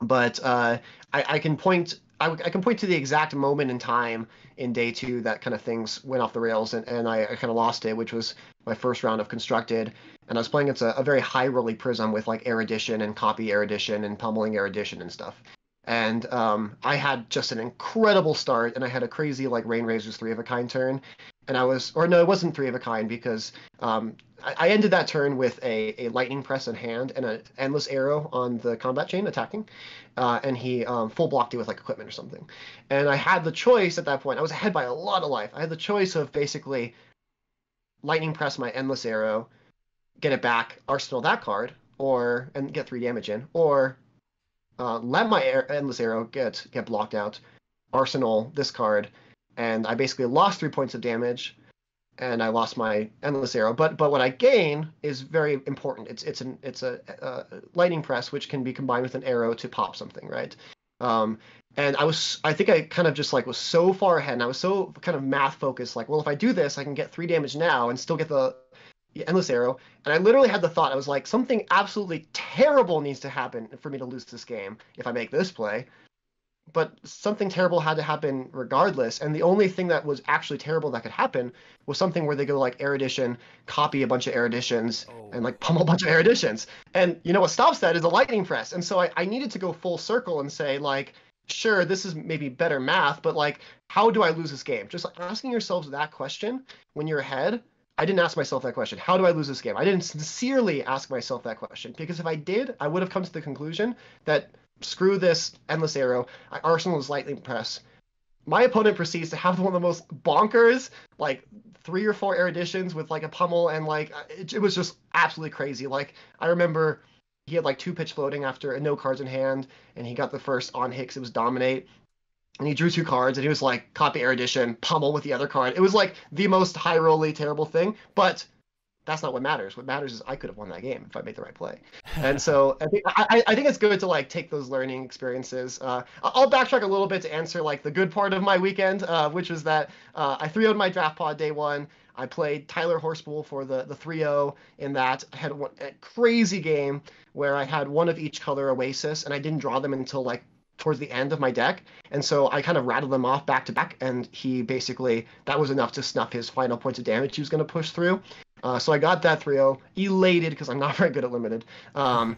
but I can point I can point to the exact moment in time in day two that kind of things went off the rails, and I kind of lost it, which was my first round of constructed, and I was playing against a very high rolly Prism with like Erudition and copy Erudition and pummeling Erudition and stuff. And I had just an incredible start, and I had a crazy like Rain Razor's 3 of a kind turn, and I was, or no, it wasn't 3 of a kind because I ended that turn with a lightning press in hand and an endless arrow on the combat chain attacking, and he full blocked it with like equipment or something. And I had the choice at that point. I was ahead by a lot of life. I had the choice of basically lightning press my endless arrow, get it back, arsenal that card, or and get 3 damage in, or let my endless arrow get blocked out, arsenal this card, and I basically lost 3 points of damage, and I lost my endless arrow. But what I gain is very important. It's a lightning press which can be combined with an arrow to pop something, right? And I think I kind of just like was so far ahead, and I was so kind of math focused, like, well, if I do this, I can get 3 damage now and still get the endless arrow. And I literally had the thought, I was like, something absolutely terrible needs to happen for me to lose this game if I make this play. But something terrible had to happen regardless, and the only thing that was actually terrible that could happen was something where they go like Erudition, copy a bunch of Eruditions, and like pummel a bunch of Eruditions. And you know what stops that is a lightning press. And so I needed to go full circle and say, like, sure, this is maybe better math, but like, how do I lose this game? Just like asking yourselves that question when you're ahead. I didn't ask myself that question. How do I lose this game? I didn't sincerely ask myself that question, because if I did, I would have come to the conclusion that screw this endless arrow, I arsenal his lightning press. My opponent proceeds to have one of the most bonkers, like 3 or 4 eruditions with like a pummel, and like it was just absolutely crazy. Like I remember he had like 2 pitch floating after no cards in hand, and he got the first on hit. It was dominate, and he drew 2 cards, and he was like copy erudition, pummel with the other card. It was like the most high rolly terrible thing, but that's not what matters. What matters is I could have won that game if I made the right play. And so I think it's good to like take those learning experiences. I'll backtrack a little bit to answer like the good part of my weekend, which was that I 3-0'd my draft pod day 1. I played Tyler Horspool for the 3-0 in that. I had a crazy game where I had one of each color Oasis, and I didn't draw them until like towards the end of my deck, and so I kind of rattled them off back to back, and he basically, that was enough to snuff his final points of damage he was going to push through. So I got that 3-0, elated because I'm not very good at limited. And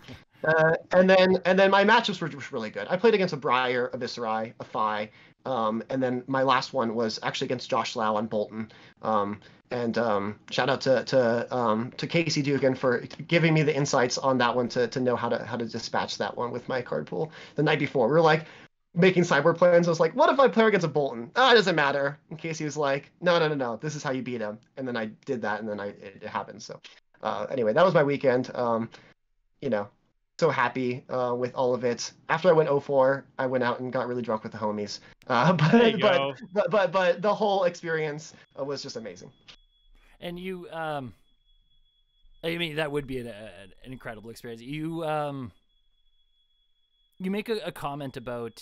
then my matchups were really good. I played against a Briar, a Viserai, a Phi, and then my last one was actually against Josh Lau on Bolton. And shout out to Casey Dugan for giving me the insights on that one to know how to dispatch that one with my card pool the night before. We were like making sideboard plans. I was like, what if I play against a Bolton? It doesn't matter. And Casey was like, no, this is how you beat him. And then I did that, and then it happened. So anyway, that was my weekend. So happy with all of it. After I went 0-4, I went out and got really drunk with the homies. But the whole experience was just amazing. And you, I mean, that would be an incredible experience. You make a comment about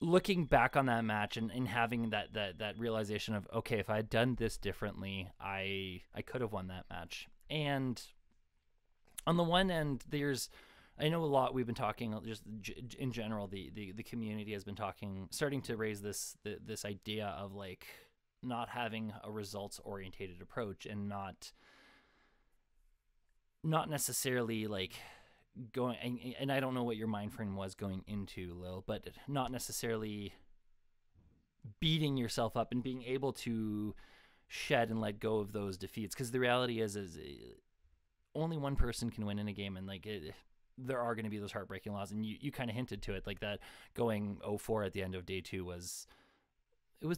looking back on that match and having that realization of, okay, if I had done this differently, I could have won that match. And on the one end, I know a lot we've been talking just in general, the community has been starting to raise this idea of like not having a results orientated approach, and not necessarily like going, and I don't know what your mind frame was going into, Lil, but not necessarily beating yourself up and being able to shed and let go of those defeats, because the reality is only one person can win in a game, and like there are going to be those heartbreaking losses, and you kind of hinted to it, like that going 0-4 at the end of day 2 was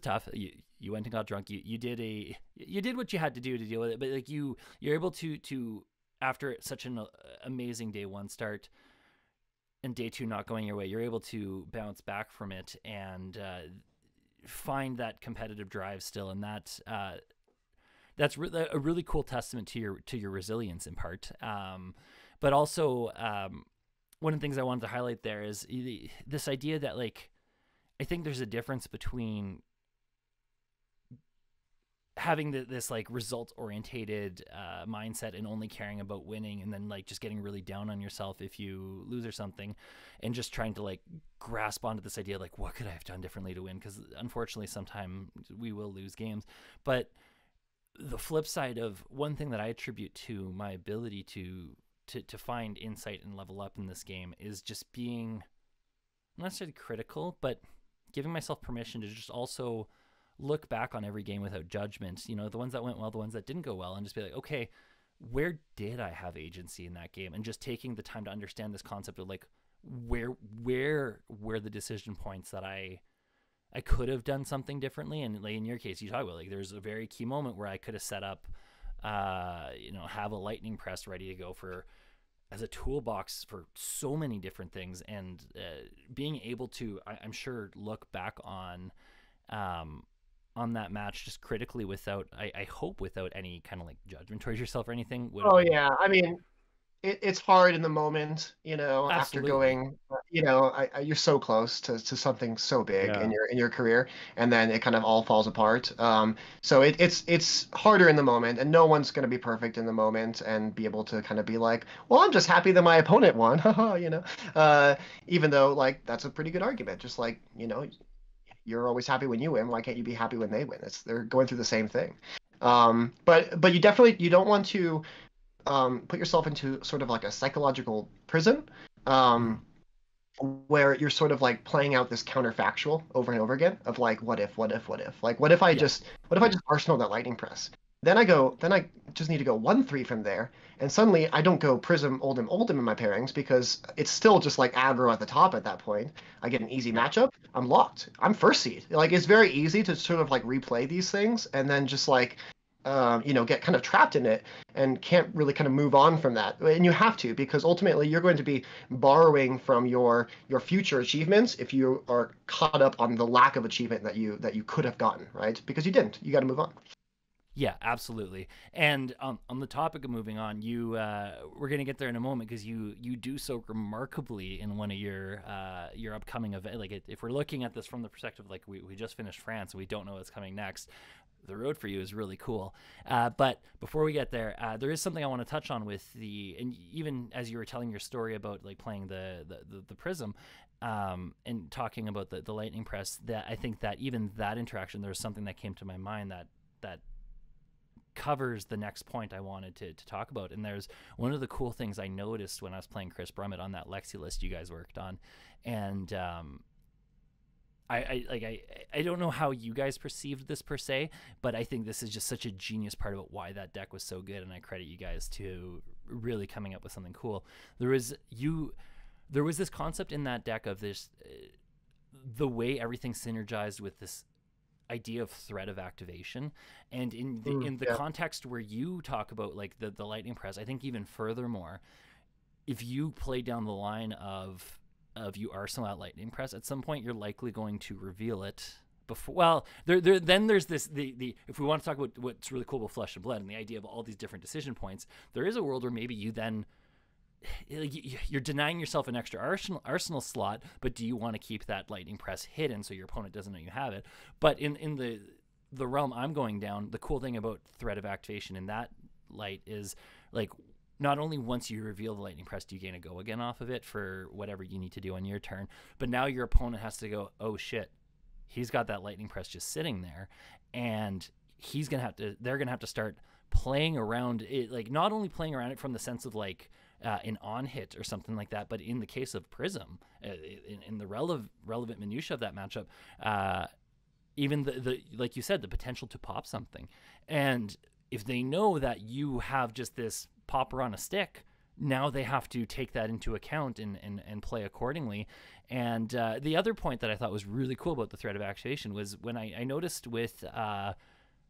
tough. You went and got drunk. You did what you had to do to deal with it, but like you're able to after such an amazing day 1 start, and day two not going your way, you're able to bounce back from it and find that competitive drive still, and that's a really cool testament to your resilience in part. But also, one of the things I wanted to highlight there is this idea that, like, I think there's a difference between having this like result orientated mindset and only caring about winning, and then like just getting really down on yourself if you lose or something, and just trying to like grasp onto this idea like, what could I have done differently to win? Because unfortunately sometimes we will lose games. But the flip side of one thing that I attribute to my ability to find insight and level up in this game is just being not necessarily critical, but giving myself permission to just also look back on every game without judgment, the ones that went well, the ones that didn't go well, and just be like, okay, where did I have agency in that game? And just taking the time to understand this concept of like, where were the decision points that I could have done something differently. And like in your case, you talk about like, there's a very key moment where I could have set up, have a lightning press ready to go as a toolbox for so many different things. And being able to, I'm sure, look back on that match just critically without, I hope, without any kind of like judgment towards yourself or anything. Oh yeah, I mean, it's hard in the moment, Absolutely. after going, you're so close to something so big Yeah. in your career, and then it kind of all falls apart. So it's harder in the moment, and no one's going to be perfect in the moment and be able to kind of be like, well, I'm just happy that my opponent won, even though like that's a pretty good argument. Just like, you're always happy when you win. Why can't you be happy when they win? They're going through the same thing. But you don't want to put yourself into sort of like a psychological prison, where you're sort of like playing out this counterfactual over and over again of like, what if? Like, what if I just Arsenal that lightning press? Then I just need to go 1-3 from there, and suddenly I don't go Prism Oldham in my pairings because it's still just like aggro at the top at that point. I get an easy matchup. I'm locked. I'm first seed. Like, it's very easy to sort of like replay these things and then just like get kind of trapped in it and can't really kind of move on from that. And you have to, because ultimately you're going to be borrowing from your future achievements if you are caught up on the lack of achievement that you could have gotten, right? Because you didn't. You got to move on. Yeah, absolutely. And on the topic of moving on, we're going to get there in a moment, because you do so remarkably in one of your upcoming event. Like, if we're looking at this from the perspective, like we just finished France and we don't know what's coming next, the road for you is really cool. But before we get there, there is something I want to touch on with and even as you were telling your story about like playing the Prism, and talking about the lightning press, that I think that even that interaction, there was something that came to my mind that covers the next point I wanted to talk about. And there's one of the cool things I noticed when I was playing Chris Brummett on that Lexi list you guys worked on. And I don't know how you guys perceived this per se, but I think this is just such a genius part about why that deck was so good, and I credit you guys to really coming up with something cool. There was this concept in that deck of this, the way everything synergized with this idea of threat of activation, and in the context where you talk about like the lightning press, I think even furthermore, if you play down the line of you Arsenal at lightning press, at some point you're likely going to reveal it before. Well, then there's this the if we want to talk about what's really cool about Flesh and Blood and the idea of all these different decision points, there is a world where maybe you then you're denying yourself an extra arsenal slot, but do you want to keep that lightning press hidden so your opponent doesn't know you have it? But in the realm I'm going down, the cool thing about threat of activation in that light is like, not only once you reveal the lightning press do you gain a go again off of it for whatever you need to do on your turn, but now your opponent has to go, oh shit, he's got that lightning press just sitting there, and they're gonna have to start playing around it, like not only playing around it from the sense of like an on hit or something like that, but in the case of Prism, in the relevant minutia of that matchup, even the like you said, the potential to pop something. And if they know that you have just this popper on a stick, now they have to take that into account and play accordingly. And the other point that I thought was really cool about the threat of activation was when I noticed with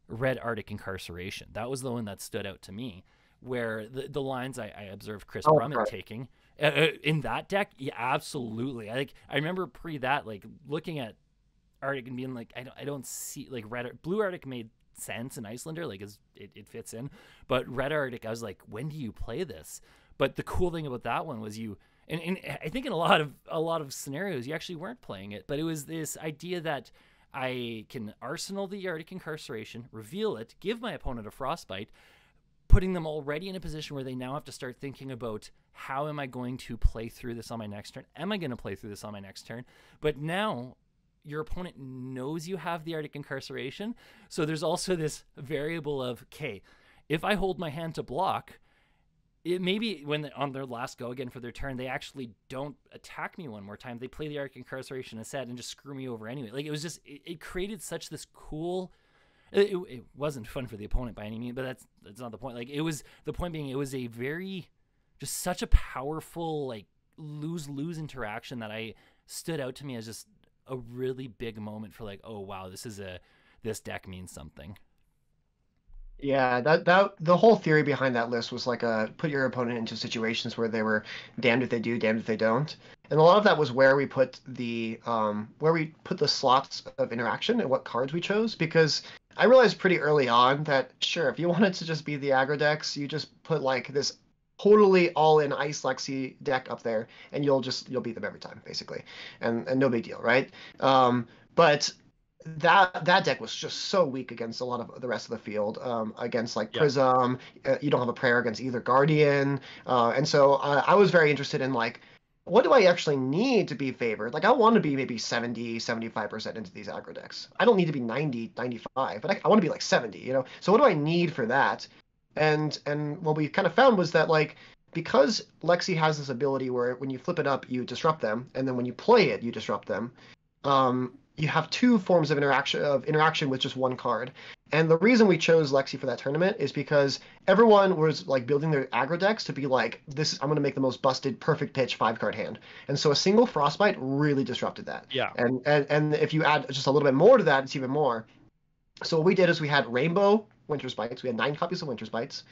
Red Arctic Incarceration. That was the one that stood out to me, where the lines I observed Chris Brummett taking In that deck, yeah, absolutely. I remember pre that, like looking at Arctic and being like, I don't see like Blue Arctic made sense in Icelander, like it fits in, but Red Arctic, I was like, when do you play this? But the cool thing about that one was and I think in a lot of scenarios you actually weren't playing it, but it was this idea that I can arsenal the Arctic Incarceration, reveal it, give my opponent a Frostbite, putting them already in a position where they now have to start thinking about, how am I going to play through this on my next turn? Am I going to play through this on my next turn? But now your opponent knows you have the Arctic Incarceration. So there's also this variable of, okay, if I hold my hand to block, it maybe when on their last go again for their turn, they actually don't attack me one more time. They play the Arctic Incarceration instead and just screw me over anyway. Like, it was just, it created such this cool... It wasn't fun for the opponent by any means, but that's not the point. Like, the point being, it was a very, just such a powerful, like, lose-lose interaction that stood out to me as just a really big moment for, like, oh wow, this deck means something. Yeah, that the whole theory behind that list was like put your opponent into situations where they were damned if they do, damned if they don't. And a lot of that was where we put the slots of interaction and what cards we chose, because I realized pretty early on that sure, if you wanted to just be the aggro decks, you just put like this totally all-in Ice Lexi deck up there, and you'll beat them every time, basically, and no big deal, right? But that deck was just so weak against a lot of the rest of the field, against like Prism. You don't have a prayer against either Guardian, and so I was very interested in like, what do I actually need to be favored? Like, I want to be maybe 70, 75% into these aggro decks. I don't need to be 90, 95, but I want to be like 70, you know? So what do I need for that? And what we kind of found was that, like, because Lexi has this ability where when you flip it up, you disrupt them, and then when you play it, you disrupt them, you have two forms of interaction with just one card. And the reason we chose Lexi for that tournament is because everyone was like building their aggro decks to be like, I'm going to make the most busted perfect pitch 5-card hand. And so a single Frostbite really disrupted that. Yeah. And if you add just a little bit more to that, it's even more. So what we did is we had Rainbow Winter Spites. We had 9 copies of Winter Spites.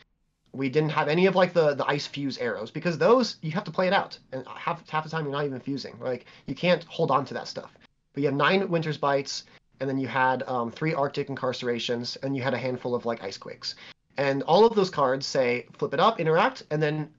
We didn't have any of like the Ice Fuse arrows, because those you have to play it out, and half the time you're not even fusing. Like, you can't hold on to that stuff. But you have 9 Winter's Bites, and then you had 3 Arctic Incarcerations, and you had a handful of like Ice Quakes. And all of those cards say flip it up, interact, and then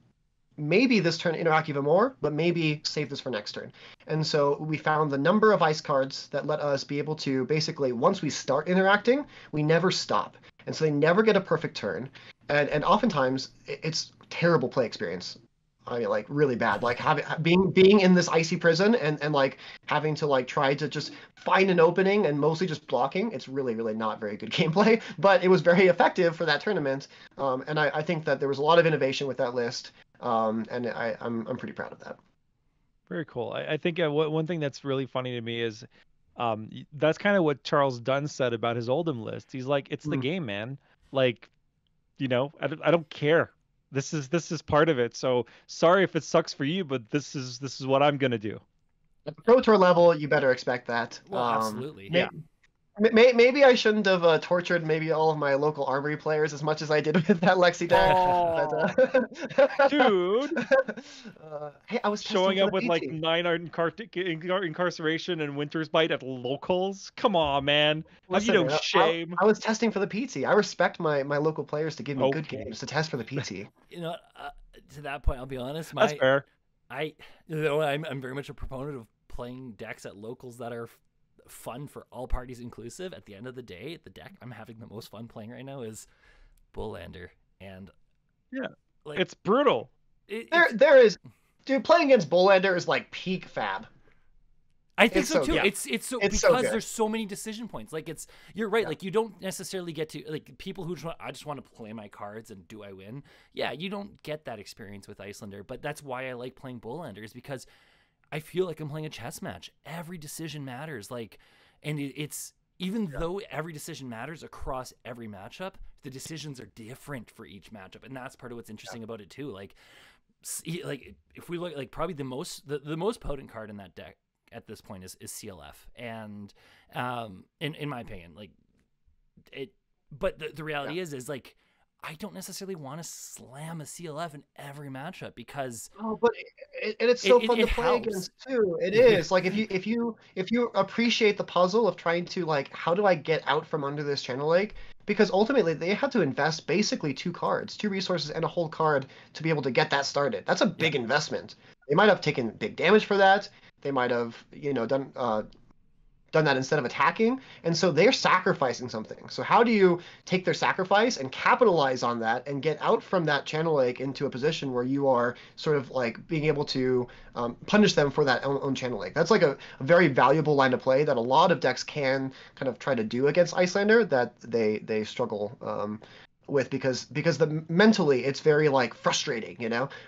maybe this turn interact even more, but maybe save this for next turn. And so we found the number of ice cards that let us be able to basically, once we start interacting, we never stop. And so they never get a perfect turn. And oftentimes it's terrible play experience. I mean, like, really bad. Like, being in this icy prison and like having to like try to just find an opening and mostly just blocking. It's really, really not very good gameplay. But it was very effective for that tournament. And I think that there was a lot of innovation with that list. And I'm pretty proud of that. Very cool. I think one thing that's really funny to me is that's kind of what Charles Dunn said about his Oldham list. He's like, it's the game, man. Like, you know, I don't care. This is part of it. So sorry if it sucks for you, but this is what I'm gonna do. At the Pro Tour level, you better expect that. Well, absolutely. Yeah. Maybe I shouldn't have tortured maybe all of my local Armory players as much as I did with that Lexi deck. Oh, dude. Hey, I was showing up with PT. like 9 Incarceration and Winter's Bite at locals. Come on, man. Listen, Have you no shame? I was testing for the PT. I respect my local players to give me good games to test for the PT. You know, to that point, I'll be honest. That's fair. I'm very much a proponent of playing decks at locals that are fun for all parties inclusive. At the end of the day, the deck I'm having the most fun playing right now is Bullander, and yeah, like, it's brutal. There is, dude, playing against Bullander is like peak fab. I think so too. Yeah. It's because there's so many decision points. Like, you're right. Yeah. Like, you don't necessarily get to, like, people who I just want to play my cards and do I win? Yeah, you don't get that experience with Icelander, but that's why I like playing Bullander, is because I feel like I'm playing a chess match. Every decision matters. Like, and it's even though every decision matters across every matchup, the decisions are different for each matchup, and that's part of what's interesting about it too. Like if we look, like, probably the most potent card in that deck at this point is CLF, and in my opinion, like it. But the reality is like, I don't necessarily want to slam a CLF in every matchup because Oh, but and it's so fun it to play helps. against too. It is like if you appreciate the puzzle of trying to like how do I get out from under this channel lake? Because ultimately they had to invest basically two cards, two resources, and a whole card to be able to get that started. That's a big investment. They might have taken big damage for that. They might have done that instead of attacking. And so they're sacrificing something. So how do you take their sacrifice and capitalize on that and get out from that channel lake into a position where you are sort of like being able to punish them for that own channel lake? That's like a very valuable line of play that a lot of decks can kind of try to do against Icelander that they struggle with because mentally it's very like frustrating,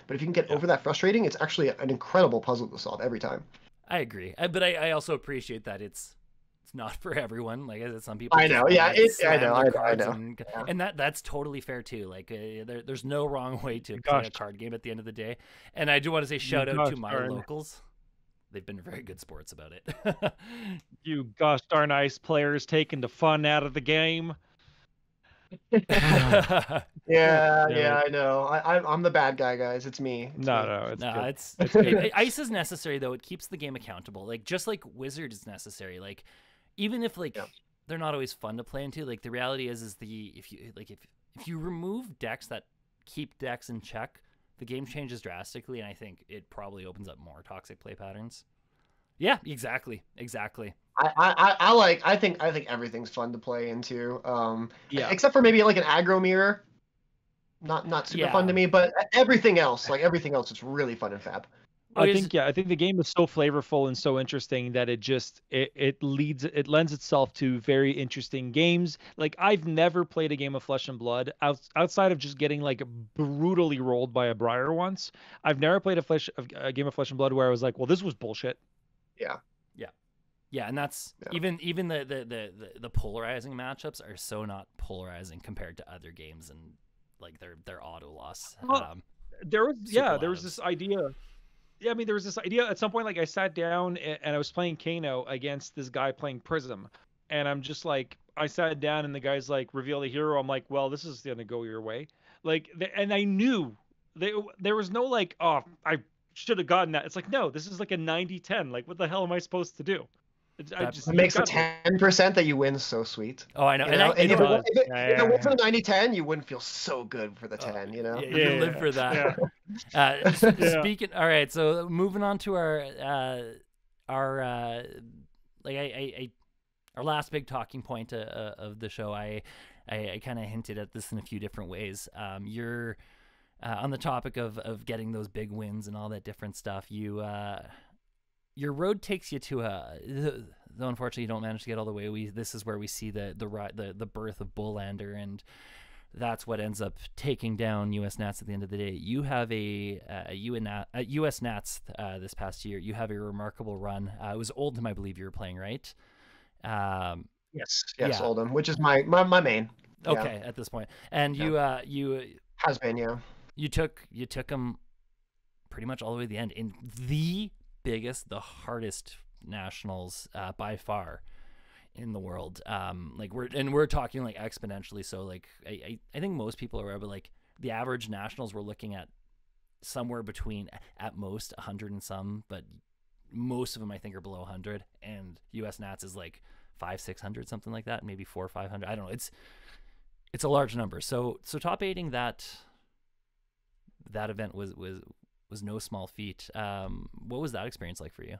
But if you can get over that frustrating, it's actually an incredible puzzle to solve every time. I agree, but I also appreciate that it's not for everyone. Like some people, I know, yeah, I know, and that's totally fair too. Like there's no wrong way to play a card game at the end of the day. And I do want to say shout out to my locals. They've been very good sports about it. You gosh darn ice players taking the fun out of the game. Yeah, I know. I'm the bad guy, guys. It's me. It's great. Ice is necessary though. It keeps the game accountable. Like just like Wizard is necessary. Like even if they're not always fun to play into. Like the reality is if you remove decks that keep decks in check, the game changes drastically, and I think it probably opens up more toxic play patterns. Yeah, exactly. I think everything's fun to play into. Except for maybe like an aggro mirror. Not super fun to me, but everything else is really fun and fab. I think the game is so flavorful and so interesting that it lends itself to very interesting games. Like I've never played a game of Flesh and Blood outside of just getting like brutally rolled by a Briar once. I've never played a game of Flesh and Blood where I was like, well, this was bullshit. Yeah, and that's even the polarizing matchups are so not polarizing compared to other games and like their auto loss. There was this idea. Yeah, I mean, there was this idea at some point. Like I sat down and I was playing Kano against this guy playing Prism, and I'm just like, I sat down and the guy's like, reveal the hero. I'm like, well, this is gonna go your way. Like, and I knew there was no like, oh, I should have gotten that. It's like, no, this is like a 90-10. Like, what the hell am I supposed to do? It makes the 10% that you win so sweet. Oh, I know. If it wasn't a 90-10, you wouldn't feel so good for the 10, you live for that. Speaking. All right, so moving on to our last big talking point of the show. I kind of hinted at this in a few different ways. You're on the topic of getting those big wins and all that different stuff. Your road takes you to though unfortunately you don't manage to get all the way. This is where we see the birth of Bullander, and that's what ends up taking down US Nats at the end of the day. You have a US Nats this past year. You have a remarkable run. It was Oldham, I believe you were playing, right? Yes, Oldham, which is my main. Okay, at this point, and you has been you took them pretty much all the way to the end in the hardest nationals by far in the world. We're talking like exponentially. So like I think most people are aware, but like the average nationals we're looking at somewhere between at most 100 and some, but most of them I think are below 100, and US Nats is like 500-600, something like that, maybe 400 or 500. I don't know. It's a large number. So top 8ing that event was no small feat. What was that experience like for you?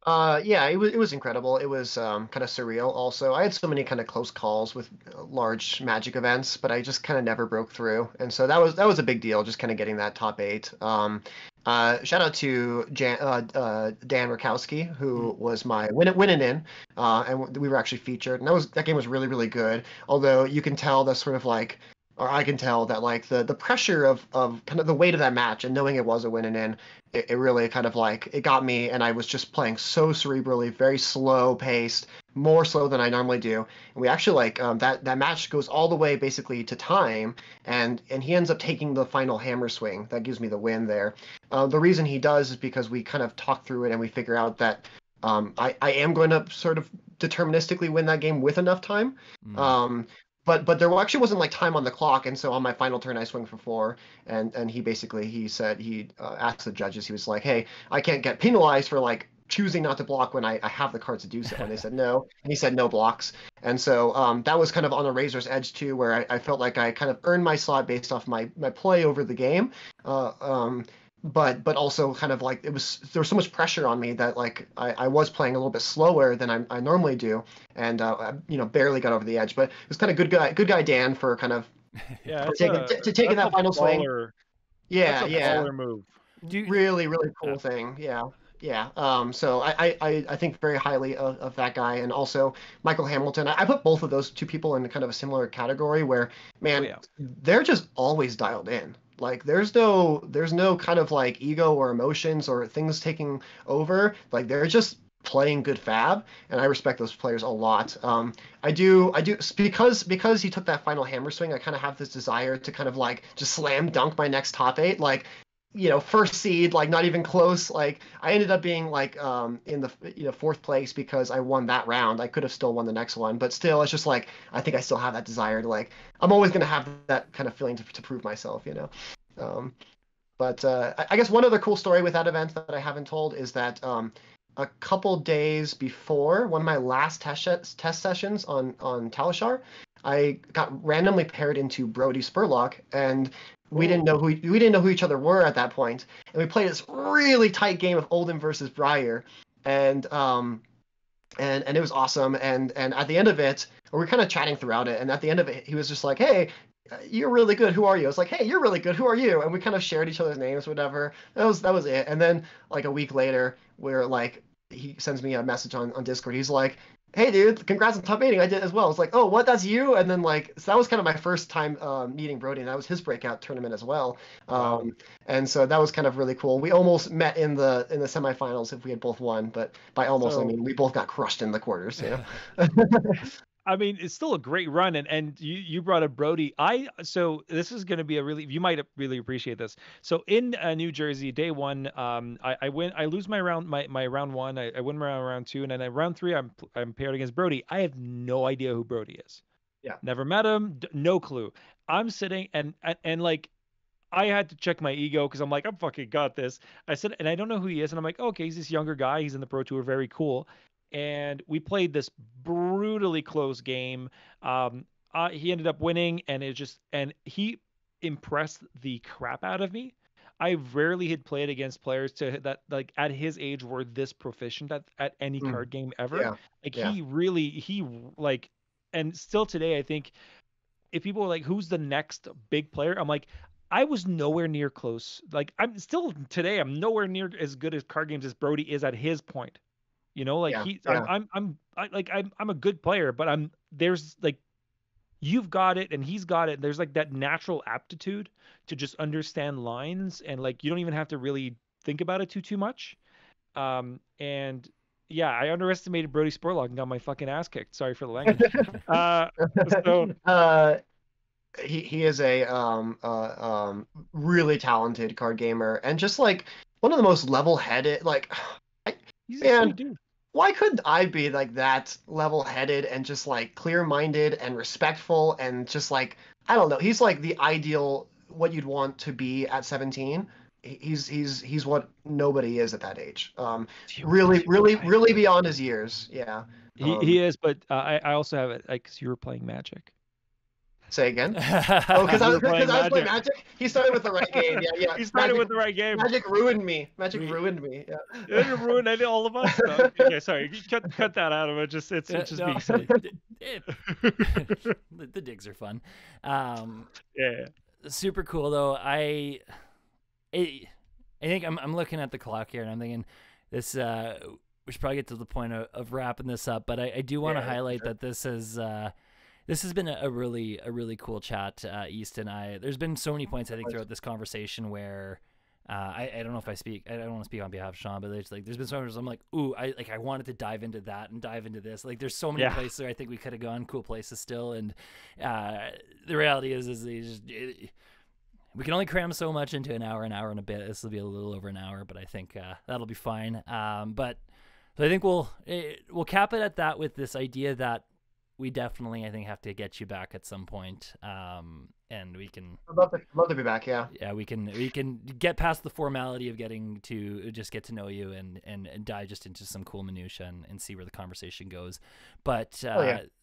It was incredible. It was kind of surreal also. I had so many kind of close calls with large Magic events, but I just kind of never broke through. And so that was a big deal, just kind of getting that top 8. Shout out to Dan Rakowski, who was my winning in, and we were actually featured. And that game was really, really good. Although you can tell the sort of like, or I can tell that like the pressure of kind of the weight of that match and knowing it was a winning in, it really kind of like it got me, and I was just playing so cerebrally, very slow paced, more slow than I normally do. And we actually like that match goes all the way basically to time, and he ends up taking the final hammer swing that gives me the win there. The reason he does is because we kind of talk through it and we figure out that I am going to sort of deterministically win that game with enough time. but there actually wasn't like time on the clock, and so on my final turn I swing for 4, and he said he asked the judges, he was like, hey, I can't get penalized for like choosing not to block when I have the cards to do so, and they said no, and he said no blocks, and so that was kind of on a razor's edge too, where I felt like I kind of earned my slot based off my play over the game. Uh, um, but also kind of like there was so much pressure on me that like I was playing a little bit slower than I normally do, and barely got over the edge. But it was kind of good guy Dan for kind of Yeah, taking that final swing. That's a Yeah. baller move. Really cool thing. Yeah. So I think very highly of that guy, and also Michael Hamilton. I put both of those two people in kind of a similar category where, man, they're just always dialed in. Like there's no kind of like ego or emotions or things taking over. Like they're just playing good fab, and I respect those players a lot. I do because he took that final hammer swing. I kind of have this desire to kind of like just slam dunk my next top 8. Like, first seed, like not even close. Like I ended up being like in the 4th place because I won that round. I could have still won the next one, but still, it's just like I think I still have that desire to like I'm always gonna have that kind of feeling to prove myself. But I guess one other cool story with that event that I haven't told is that a couple days before one of my last test sessions on Talishar, I got randomly paired into Brody Spurlock, and we didn't know who each other were at that point, and we played this really tight game of Oldham versus Briar, and it was awesome. And at the end of it, we were kind of chatting throughout it, and at the end of it, he was just like, "Hey, you're really good. Who are you?" I was like, "Hey, you're really good. Who are you?" And we kind of shared each other's names, whatever. That was it. And then like a week later, we're like, he sends me a message on Discord. He's like, "Hey, dude, congrats on top 8. I did as well." It's like, "Oh, what? That's you?" And then like, so that was kind of my first time meeting Brody, and that was his breakout tournament as well. Wow. And so that was kind of really cool. We almost met in the semifinals if we had both won, but by almost I mean we both got crushed in the quarters. I mean, it's still a great run, and you brought up Brody. So this is going to be you might really appreciate this. So in New Jersey, day 1, I lose my round round 1, I win round 2, and then at round 3 I'm paired against Brody. I have no idea who Brody is. Yeah. Never met him, no clue. I'm sitting and like I had to check my ego because I'm like, I'm fucking got this. I said, and I don't know who he is, and I'm like, okay, he's this younger guy. He's in the Pro Tour, very cool. And we played this brutally close game. He ended up winning, and he impressed the crap out of me. I rarely had played against players that like at his age were this proficient at any card game ever. Yeah. Like he like, and still today, I think if people are like, who's the next big player? I'm like, I was nowhere near close. Like I'm nowhere near as good at card games as Brody is at his point. Like I'm a good player, but there's like, you've got it and he's got it. There's like that natural aptitude to just understand lines, and like you don't even have to really think about it too much. And yeah, I underestimated Brody Spurlock and got my fucking ass kicked. Sorry for the language. He is a really talented card gamer, and just like one of the most level-headed. Like, he's a sweet dude. Why couldn't I be like that level-headed and just like clear-minded and respectful and just like, I don't know. He's like the ideal what you'd want to be at 17. He's what nobody is at that age. Really beyond his years. Yeah. He is, but I also have it like, 'cause you were playing Magic. Say again? Oh, because I was playing Magic. He started with the right game. Yeah. He started with the right game. Magic ruined me. Yeah. It ruined all of us. No, okay, sorry. Cut that out of it. It's just being silly. The digs are fun. Yeah. Super cool though. I think I'm looking at the clock here and I'm thinking this. We should probably get to the point of wrapping this up, but I do want to highlight that this has been a really cool chat, Easton. There's been so many points I think throughout this conversation where I don't know if I don't want to speak on behalf of Sean, but there's been so many I'm like, ooh, I wanted to dive into that and dive into this. Like there's so many places where I think we could have gone, cool places still, and the reality is we can only cram so much into an hour and a bit. This will be a little over an hour, but I think that'll be fine. But so I think we'll cap it at that with this idea that we definitely, I think, have to get you back at some point. And we can. I'd love to be back. Yeah. Yeah, we can get past the formality of getting to just get to know you and dive just into some cool minutia and see where the conversation goes. But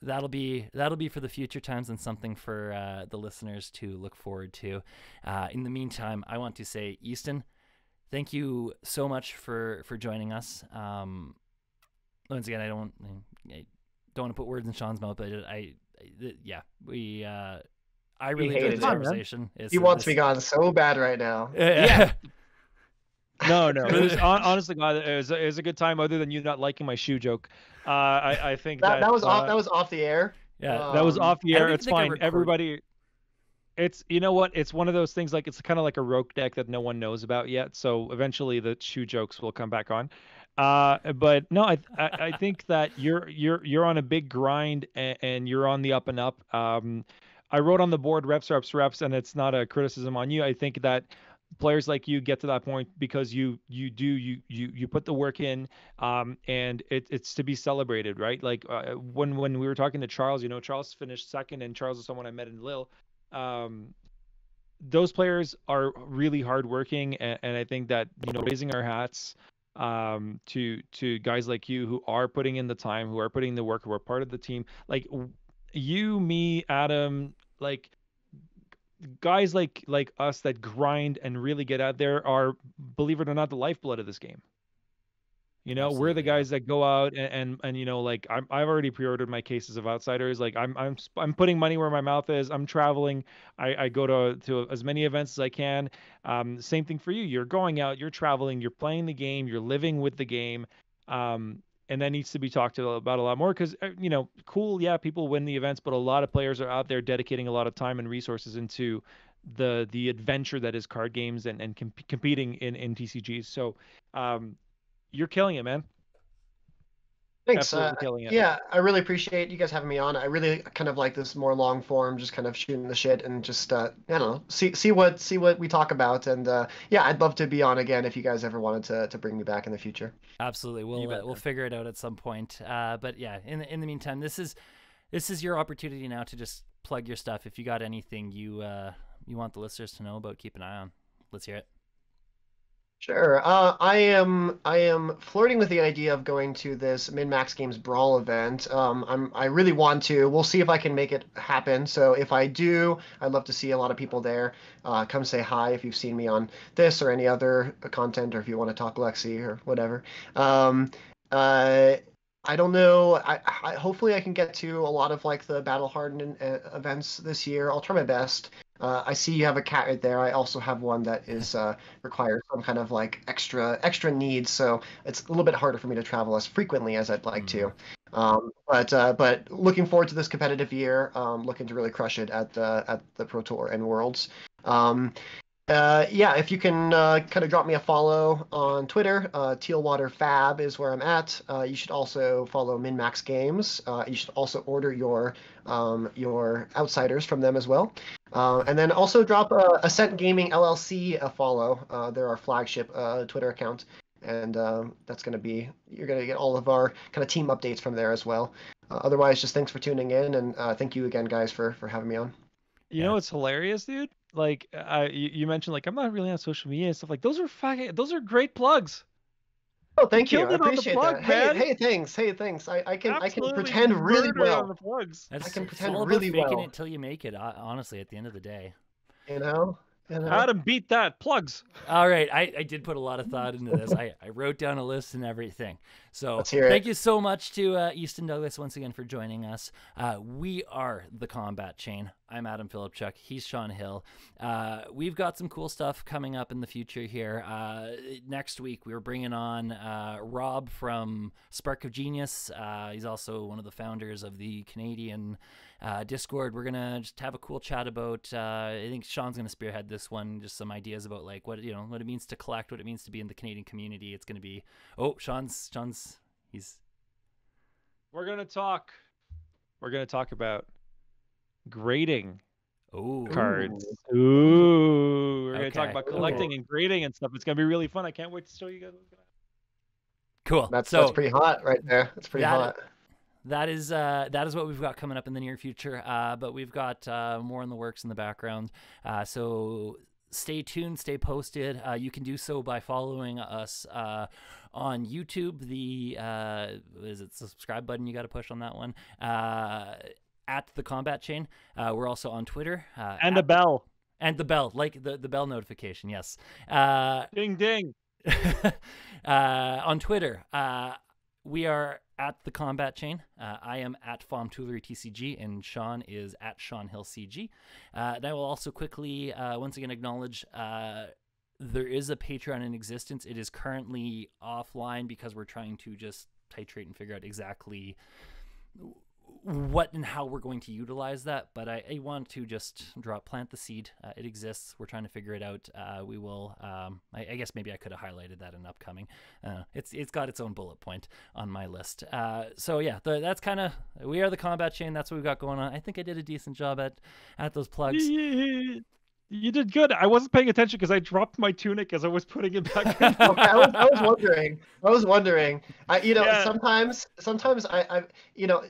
that'll be for the future times and something for the listeners to look forward to. In the meantime, I want to say, Easton, thank you so much for joining us. Once again, I don't want to put words in Sean's mouth, but I really enjoyed this conversation. He wants me gone so bad right now. Yeah. No. Honestly, God, it was a good time. Other than you not liking my shoe joke, I think that was off. That was off the air. Yeah, that was off the air. It's fine. Everybody. It's, you know what? It's one of those things, like it's kind of like a rogue deck that no one knows about yet. So eventually the shoe jokes will come back on. But no, I think that you're on a big grind and you're on the up and up. I wrote on the board reps, and it's not a criticism on you. I think that players like you get to that point because you put the work in, and it's to be celebrated, right? Like when we were talking to Charles, Charles finished second, and Charles is someone I met in Lille. Those players are really hardworking, and I think that raising our hats to guys like you who are putting in the time, who are putting in the work, who are part of the team, like you, me, Adam, like guys like us that grind and really get out there are, believe it or not, the lifeblood of this game. Absolutely, we're the guys that go out and like I've already pre-ordered my cases of Outsiders. Like I'm putting money where my mouth is. I'm traveling. I go to as many events as I can. Same thing for you. You're going out, you're traveling, you're playing the game, you're living with the game. And that needs to be talked about a lot more because, cool. Yeah. People win the events, but a lot of players are out there dedicating a lot of time and resources into the adventure that is card games and competing in TCGs. So, you're killing it, man. Thanks. Absolutely killing it. Yeah, I really appreciate you guys having me on. I really kind of like this more long form, just kind of shooting the shit and just I don't know, see what we talk about. And yeah, I'd love to be on again if you guys ever wanted to bring me back in the future. Absolutely, we'll figure it out at some point. But yeah, in the meantime, this is your opportunity now to just plug your stuff. If you got anything you want the listeners to know about, keep an eye on. Let's hear it. Sure. I am flirting with the idea of going to this Min-Max Games Brawl event. I really want to. We'll see if I can make it happen. So if I do, I'd love to see a lot of people there. Come say hi if you've seen me on this or any other content, or if you want to talk Lexi or whatever. I don't know. I hopefully I can get to a lot of like the Battle Hardened events this year. I'll try my best. I see you have a cat right there. I also have one that is requires some kind of like extra needs, so it's a little bit harder for me to travel as frequently as I'd like to. But looking forward to this competitive year. Looking to really crush it at the Pro Tour and Worlds. Yeah, if you can kind of drop me a follow on Twitter, Tealwater Fab is where I'm at. You should also follow Min-Max Games. You should also order your Outsiders from them as well. And then also drop Ascent Gaming LLC a follow. They're our flagship Twitter account. And that's going to be, you're going to get all of our kind of team updates from there as well. Otherwise, just thanks for tuning in. And thank you again, guys, for having me on. You know what's hilarious, dude? Like you mentioned, like I'm not really on social media and stuff. Like those are great plugs. Oh, thank you. I appreciate that. Hey, thanks. I can pretend really well. On the plugs. I can pretend all really about faking well. it till you make it. Honestly, at the end of the day. You know. Adam, beat that. Plugs. All right. I did put a lot of thought into this. I wrote down a list and everything. So Let's hear it. Thank you so much to Easton Douglas once again for joining us. We are the Combat Chain. I'm Adam Philipchuk. He's Sean Hill. We've got some cool stuff coming up in the future here. Next week, we're bringing on Rob from Spark of Genius. He's also one of the founders of the Canadian Discord. We're gonna just have a cool chat about I think Sean's gonna spearhead this one, just some ideas about like what it means to collect, what it means to be in the Canadian community. It's gonna be Sean's we're gonna talk about grading cards. We're gonna talk about collecting and grading and stuff. It's gonna be really fun. I can't wait to show you guys. Cool. That's pretty hot right there. That's pretty hot. that is what we've got coming up in the near future. But we've got more in the works in the background. So stay tuned, stay posted. You can do so by following us on YouTube. Is it the subscribe button you got to push on that one? At the Combat Chain. We're also on Twitter. And the bell. And the bell, like the bell notification, yes. Ding, ding. On Twitter, we are at the Combat Chain. I am at FomToolery TCG, and Sean is at Sean Hill CG. And I will also quickly, once again, acknowledge there is a Patreon in existence. It is currently offline because we're trying to just titrate and figure out exactly what and how we're going to utilize that, but I want to just plant the seed. It exists. We're trying to figure it out. We will. I guess maybe I could have highlighted that in upcoming. It's got its own bullet point on my list. So yeah, that's kind of, we are the Combat Chain. That's what we've got going on. I think I did a decent job at those plugs. You did good. I wasn't paying attention because I dropped my tunic as I was putting it back in. Okay, I was wondering. Yeah. Sometimes I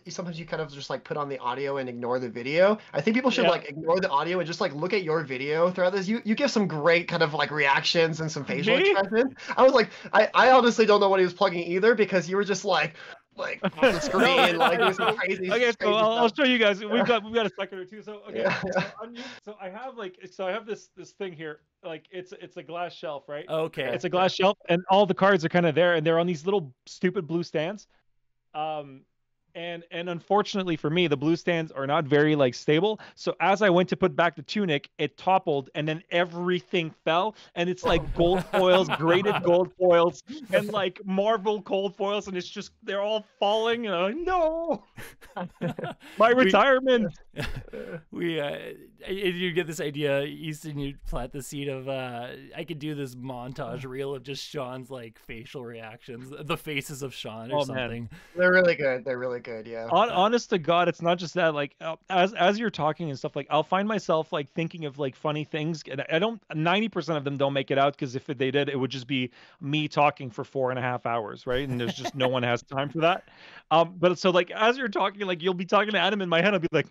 sometimes you kind of just like put on the audio and ignore the video. I think people should Yeah. like ignore the audio and just like look at your video throughout this. You give some great kind of like reactions and some facial Me? expression. I was like, I honestly don't know what he was plugging either, because you were just like on the screen, like doing some crazy. Okay, so crazy I'll stuff. show you guys. We've got a second or two. So okay, Yeah. so I have this thing here. Like it's a glass shelf, right? Okay. It's a glass shelf, and all the cards are kind of there, and they're on these little stupid blue stands. And unfortunately for me, the blue stands are not very like stable. So as I went to put back the tunic, it toppled, and then everything fell. And it's like gold foils, graded gold foils, and like marble gold foils, and it's just they're all falling. And I'm like, no, my retirement. You get this idea, Easton, you plant the seed of I could do this montage reel of just Sean's like facial reactions, the faces of Sean or Oh, something. man. They're really good. They're really good. Yeah. Honest to God, it's not just that. Like as you're talking and stuff, like I'll find myself like thinking of like funny things, and I don't. 90% of them don't make it out, because if they did, it would just be me talking for 4.5 hours, right? And there's just no one has time for that. But so like as you're talking, like you'll be talking to Adam in my head, I'll be like,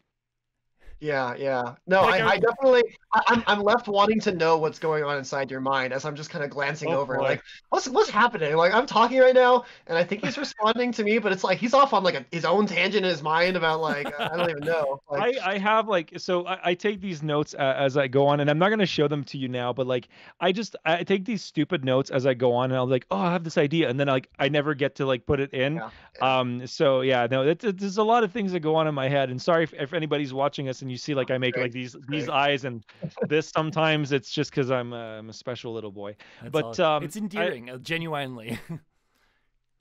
Yeah. No, Like, I definitely, I'm left wanting to know what's going on inside your mind as I'm just kind of glancing Oh, over, boy. like, what's happening? Like, I'm talking right now, and I think he's responding to me, but it's like he's off on like his own tangent in his mind about like I don't even know. Like, I have like, so I take these notes as I go on, and I'm not going to show them to you now, but like I take these stupid notes as I go on, and I'll be like, oh, I have this idea, and then like I never get to like put it in. Yeah. So yeah, no, there's a lot of things that go on in my head, and sorry if anybody's watching us and you see like I make Great. like these Great. eyes and this. Sometimes it's just because I'm a special little boy. That's But all. It's endearing, genuinely.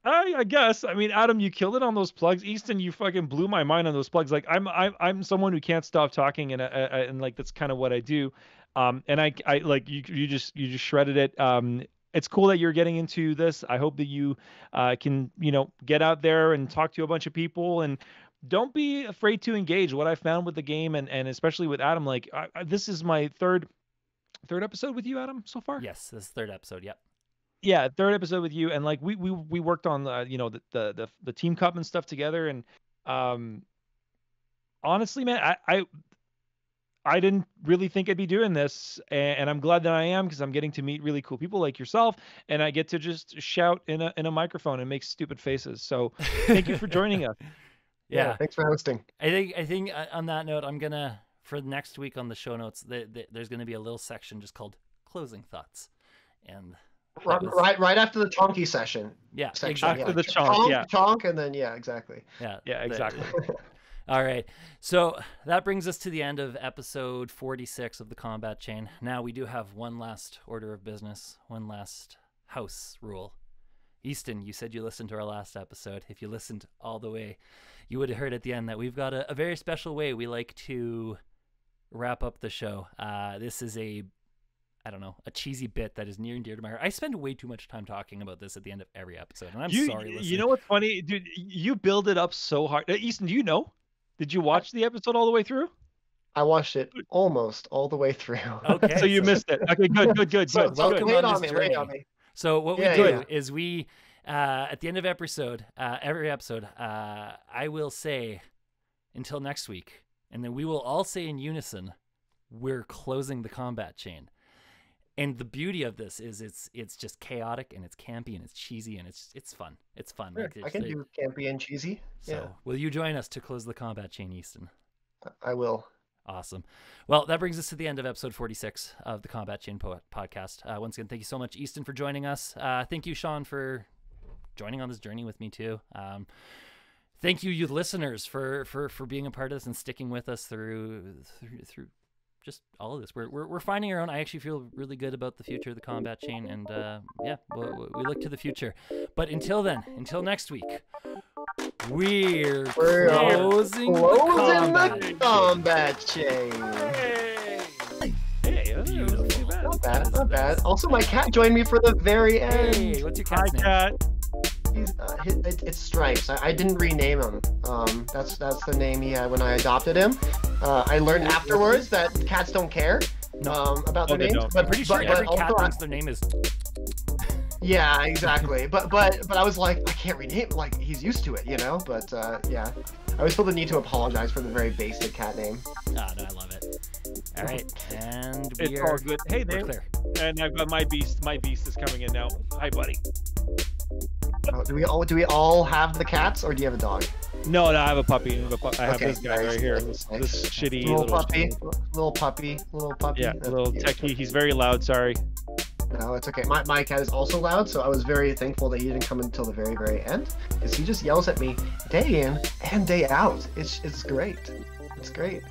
I guess. I mean, Adam, you killed it on those plugs. Easton, you fucking blew my mind on those plugs. Like I'm someone who can't stop talking, and like that's kind of what I do. And I like you just shredded it. It's cool that you're getting into this. I hope that you can get out there and talk to a bunch of people, and don't be afraid to engage. What I found with the game, and especially with Adam, like this is my third episode with you, Adam, so far. Yes, this is third episode. Yep. Yeah, third episode with you, and like we worked on the team cup and stuff together, and honestly, man, I didn't really think I'd be doing this, and I'm glad that I am, because I'm getting to meet really cool people like yourself, and I get to just shout in a microphone and make stupid faces. So thank you for joining us. Yeah. Thanks for hosting. I think on that note, I'm gonna, for next week on the show notes, there's gonna be a little section just called closing thoughts, and Right after the chonky session. Yeah, section. exactly. After the chonk, yeah. Chonk, and then exactly. Yeah, exactly. All right, so that brings us to the end of episode 46 of the Combat Chain. Now we do have one last order of business, one last house rule. Easton, you said you listened to our last episode. If you listened all the way, you would have heard at the end that we've got a very special way we like to wrap up the show. This is a cheesy bit that is near and dear to my heart. I spend way too much time talking about this at the end of every episode, and I'm sorry, listening. You know what's funny, dude? You build it up so hard. Easton, do you know? Did you watch the episode all the way through? I watched it almost all the way through. Okay, So you missed it. Okay, good. So welcome lay it on on this me. Lay it journey. on me. So what we Yeah, do yeah. is we At the end of every episode, I will say, until next week, and then we will all say in unison, we're closing the combat chain. And the beauty of this is it's just chaotic and it's campy and it's cheesy and it's fun. It's fun. Sure, I can do campy and cheesy. So will you join us to close the combat chain, Easton? I will. Awesome. Well, that brings us to the end of episode 46 of the Combat Chain podcast. Once again, thank you so much, Easton, for joining us. Thank you, Sean, for joining on this journey with me too. Thank you, you listeners, for being a part of this and sticking with us through just all of this. We're finding our own. I actually feel really good about the future of the combat chain, and we look to the future. But until then, until next week, we're closing the combat chain. Hey, not bad. Also, my cat joined me for the very end. Hey, what's your cat's name? Cat. It's Stripes. I didn't rename him. That's the name he had when I adopted him. I learned afterwards that cats don't care about their names. But I'm pretty sure every cat thinks their name is. Yeah, exactly. But I was like, I can't rename. Like, he's used to it, you know. But yeah, I always feel the need to apologize for the very basic cat name. Oh, no, I love it. All right, and it's all good. Hey there. Clear. And I've got my beast. My beast is coming in now. Hi, buddy. Oh, do we all have the cats, or do you have a dog? No, I have a puppy. I have Okay, this guy nice, right here. nice, This shitty little puppy. Yeah, little techie. He's very loud. Sorry. No, it's okay. My cat is also loud, so I was very thankful that he didn't come until the very, very end, because he just yells at me day in and day out. It's great. It's great.